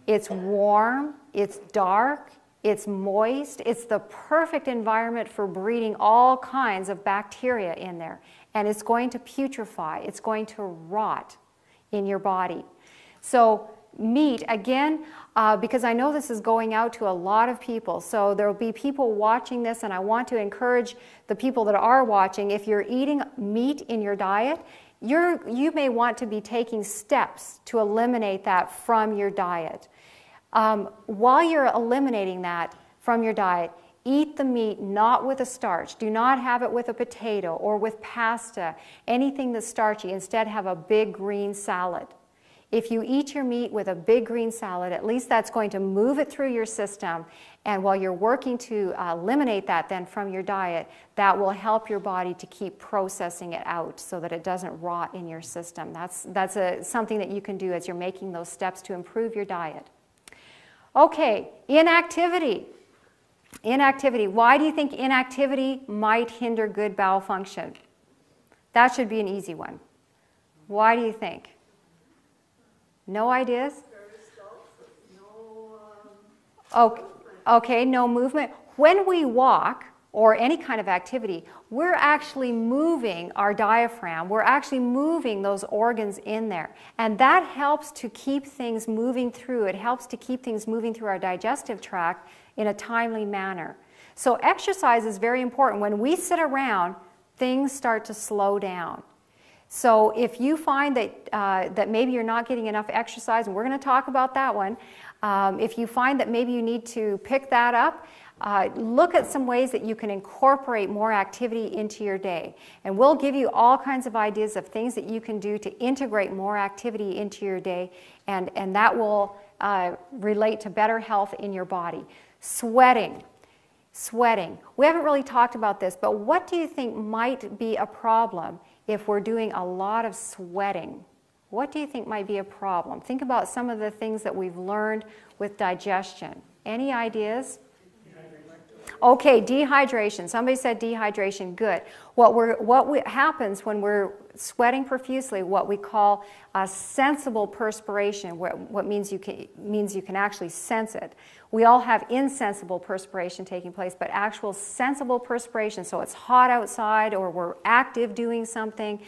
It's warm, it's dark, it's moist. It's the perfect environment for breeding all kinds of bacteria in there. And it's going to putrefy. It's going to rot in your body. So meat, again, because I know this is going out to a lot of people. So there will be people watching this, and I want to encourage the people that are watching, if you're eating meat in your diet, you may want to be taking steps to eliminate that from your diet. While you're eliminating that from your diet, eat the meat not with a starch. Do not have it with a potato or with pasta, anything that's starchy. Instead, have a big green salad. If you eat your meat with a big green salad, at least that's going to move it through your system. And while you're working to eliminate that then from your diet, that will help your body to keep processing it out so that it doesn't rot in your system. That's something that you can do as you're making those steps to improve your diet. Okay, inactivity. Inactivity. Why do you think inactivity might hinder good bowel function? That should be an easy one. Why do you think? No ideas? Okay, no movement. When we walk, or any kind of activity, we're actually moving our diaphragm. We're actually moving those organs in there. And that helps to keep things moving through. It helps to keep things moving through our digestive tract in a timely manner. So exercise is very important. When we sit around, things start to slow down. So if you find that maybe you're not getting enough exercise, and we're going to talk about that one, if you find that maybe you need to pick that up, look at some ways that you can incorporate more activity into your day. And we'll give you all kinds of ideas of things that you can do to integrate more activity into your day, and that will relate to better health in your body. Sweating. Sweating. We haven't really talked about this, but what do you think might be a problem if we're doing a lot of sweating? What do you think might be a problem? Think about some of the things that we've learned with digestion. Any ideas? Okay, dehydration. Somebody said dehydration. Good. What happens when we're sweating profusely? What we call a sensible perspiration. What means you can actually sense it. We all have insensible perspiration taking place, but actual sensible perspiration. So it's hot outside, or we're active doing something,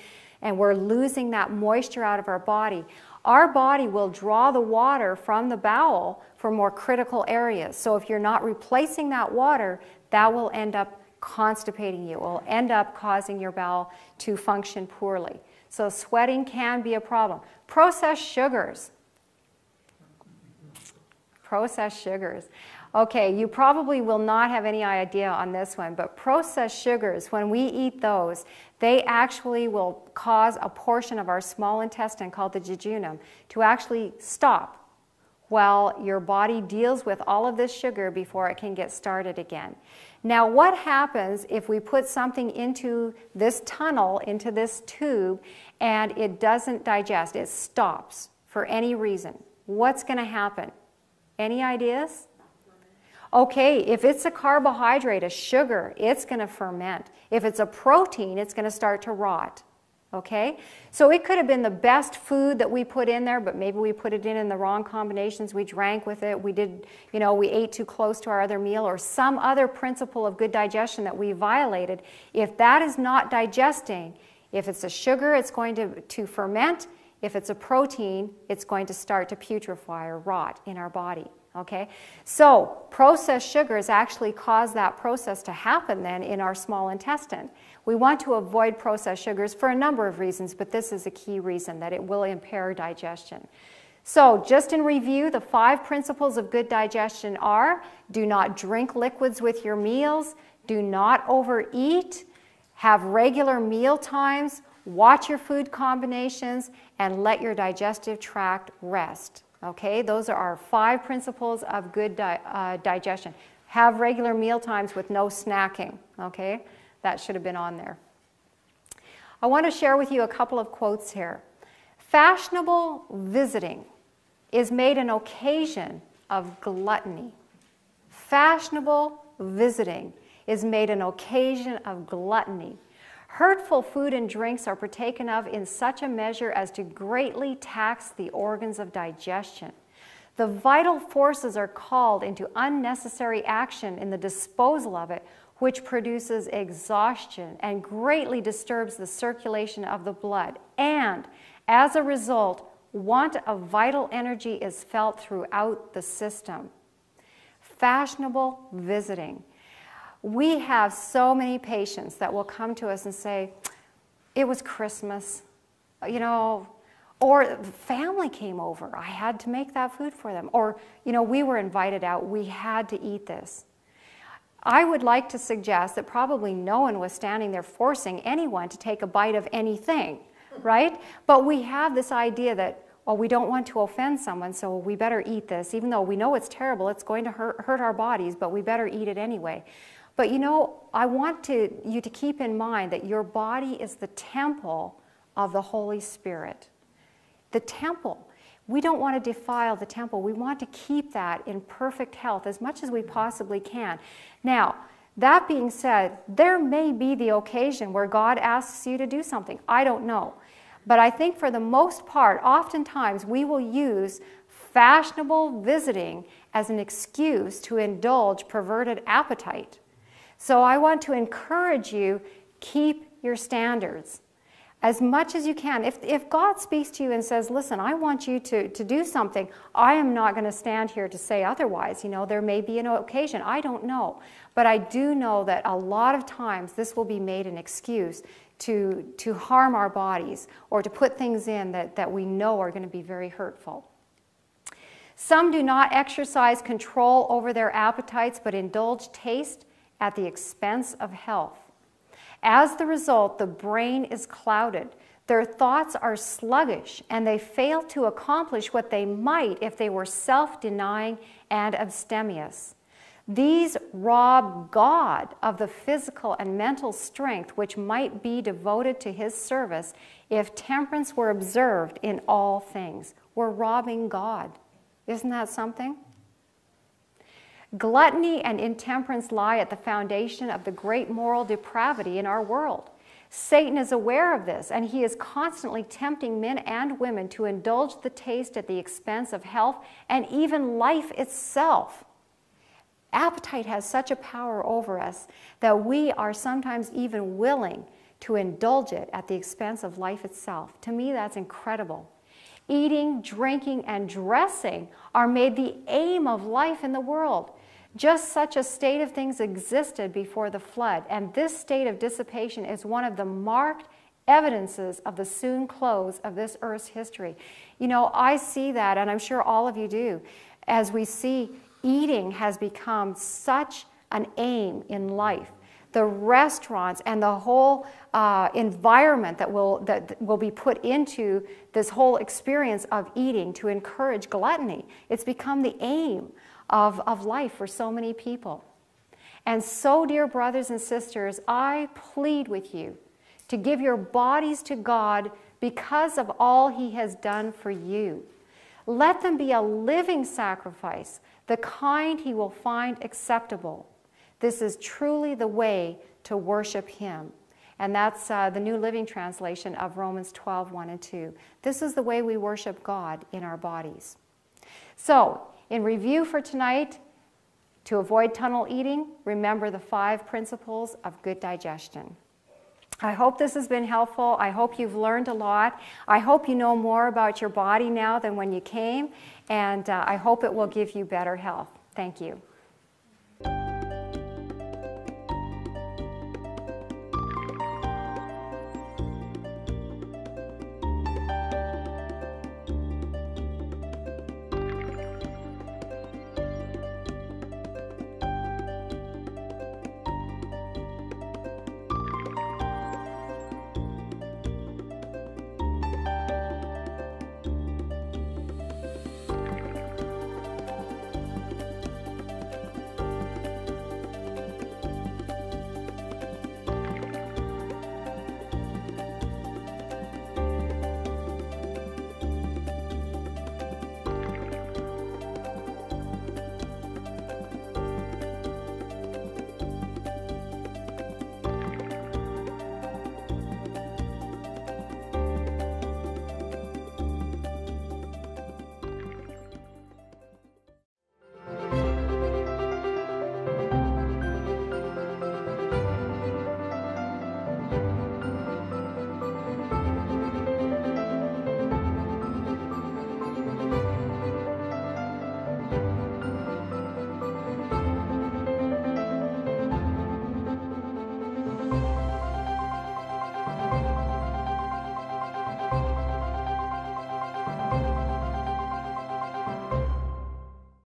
and we're losing that moisture out of our body. Our body will draw the water from the bowel for more critical areas. So if you're not replacing that water, that will end up constipating you. It will end up causing your bowel to function poorly. So sweating can be a problem. Processed sugars. Processed sugars. Okay, you probably will not have any idea on this one, but processed sugars, when we eat those, they actually will cause a portion of our small intestine called the jejunum to actually stop while your body deals with all of this sugar before it can get started again. Now, what happens if we put something into this tunnel, into this tube, and it doesn't digest? It stops for any reason. What's going to happen? Any ideas? Okay, if it's a carbohydrate, a sugar, it's going to ferment. If it's a protein, it's going to start to rot. Okay? So it could have been the best food that we put in there, but maybe we put it in the wrong combinations. We drank with it. We did, we ate too close to our other meal, or some other principle of good digestion that we violated. If that is not digesting, if it's a sugar, it's going to ferment. If it's a protein, it's going to start to putrefy or rot in our body. Okay? So processed sugars actually cause that process to happen then in our small intestine. We want to avoid processed sugars for a number of reasons, but this is a key reason, that it will impair digestion. So just in review, the 5 principles of good digestion are: do not drink liquids with your meals, do not overeat, have regular meal times, watch your food combinations, and let your digestive tract rest. Okay, those are our 5 principles of good digestion. Have regular meal times with no snacking. Okay, that should have been on there. I want to share with you a couple of quotes here. Fashionable visiting is made an occasion of gluttony. Fashionable visiting is made an occasion of gluttony. Hurtful food and drinks are partaken of in such a measure as to greatly tax the organs of digestion. The vital forces are called into unnecessary action in the disposal of it, which produces exhaustion and greatly disturbs the circulation of the blood. And as a result, want of vital energy is felt throughout the system. Fashionable visiting. We have so many patients that will come to us and say, it was Christmas, or family came over. I had to make that food for them. Or, we were invited out. We had to eat this. I would like to suggest that probably no one was standing there forcing anyone to take a bite of anything, right? But we have this idea that, we don't want to offend someone, so we better eat this. Even though we know it's terrible, it's going to hurt our bodies, but we better eat it anyway. But I want you to keep in mind that your body is the temple of the Holy Spirit. The temple. We don't want to defile the temple. We want to keep that in perfect health as much as we possibly can. Now, that being said, there may be the occasion where God asks you to do something. I don't know. But I think for the most part, oftentimes we will use fashionable visiting as an excuse to indulge perverted appetite. So I want to encourage you, keep your standards as much as you can. If God speaks to you and says, listen, I want you to do something, I am not going to stand here to say otherwise. There may be an occasion. I don't know. But I do know that a lot of times this will be made an excuse to harm our bodies or to put things in that we know are going to be very hurtful. Some do not exercise control over their appetites but indulge taste at the expense of health. As the result, the brain is clouded. Their thoughts are sluggish, and they fail to accomplish what they might if they were self-denying and abstemious. These rob God of the physical and mental strength which might be devoted to His service if temperance were observed in all things. We're robbing God. Isn't that something? Gluttony and intemperance lie at the foundation of the great moral depravity in our world. Satan is aware of this, and he is constantly tempting men and women to indulge the taste at the expense of health and even life itself. Appetite has such a power over us that we are sometimes even willing to indulge it at the expense of life itself. To me, that's incredible. Eating, drinking, and dressing are made the aim of life in the world. Just such a state of things existed before the flood, and this state of dissipation is one of the marked evidences of the soon close of this earth's history. You know, I see that, and I'm sure all of you do, as we see eating has become such an aim in life. The restaurants and the whole environment that will be put into this whole experience of eating to encourage gluttony, it's become the aim of life for so many people. And so, dear brothers and sisters, I plead with you to give your bodies to God because of all He has done for you. Let them be a living sacrifice, the kind He will find acceptable. This is truly the way to worship Him. And that's the New Living Translation of Romans 12, 1 and 2. This is the way we worship God in our bodies. So, in review for tonight, to avoid tunnel eating, remember the 5 principles of good digestion. I hope this has been helpful. I hope you've learned a lot. I hope you know more about your body now than when you came, and I hope it will give you better health. Thank you.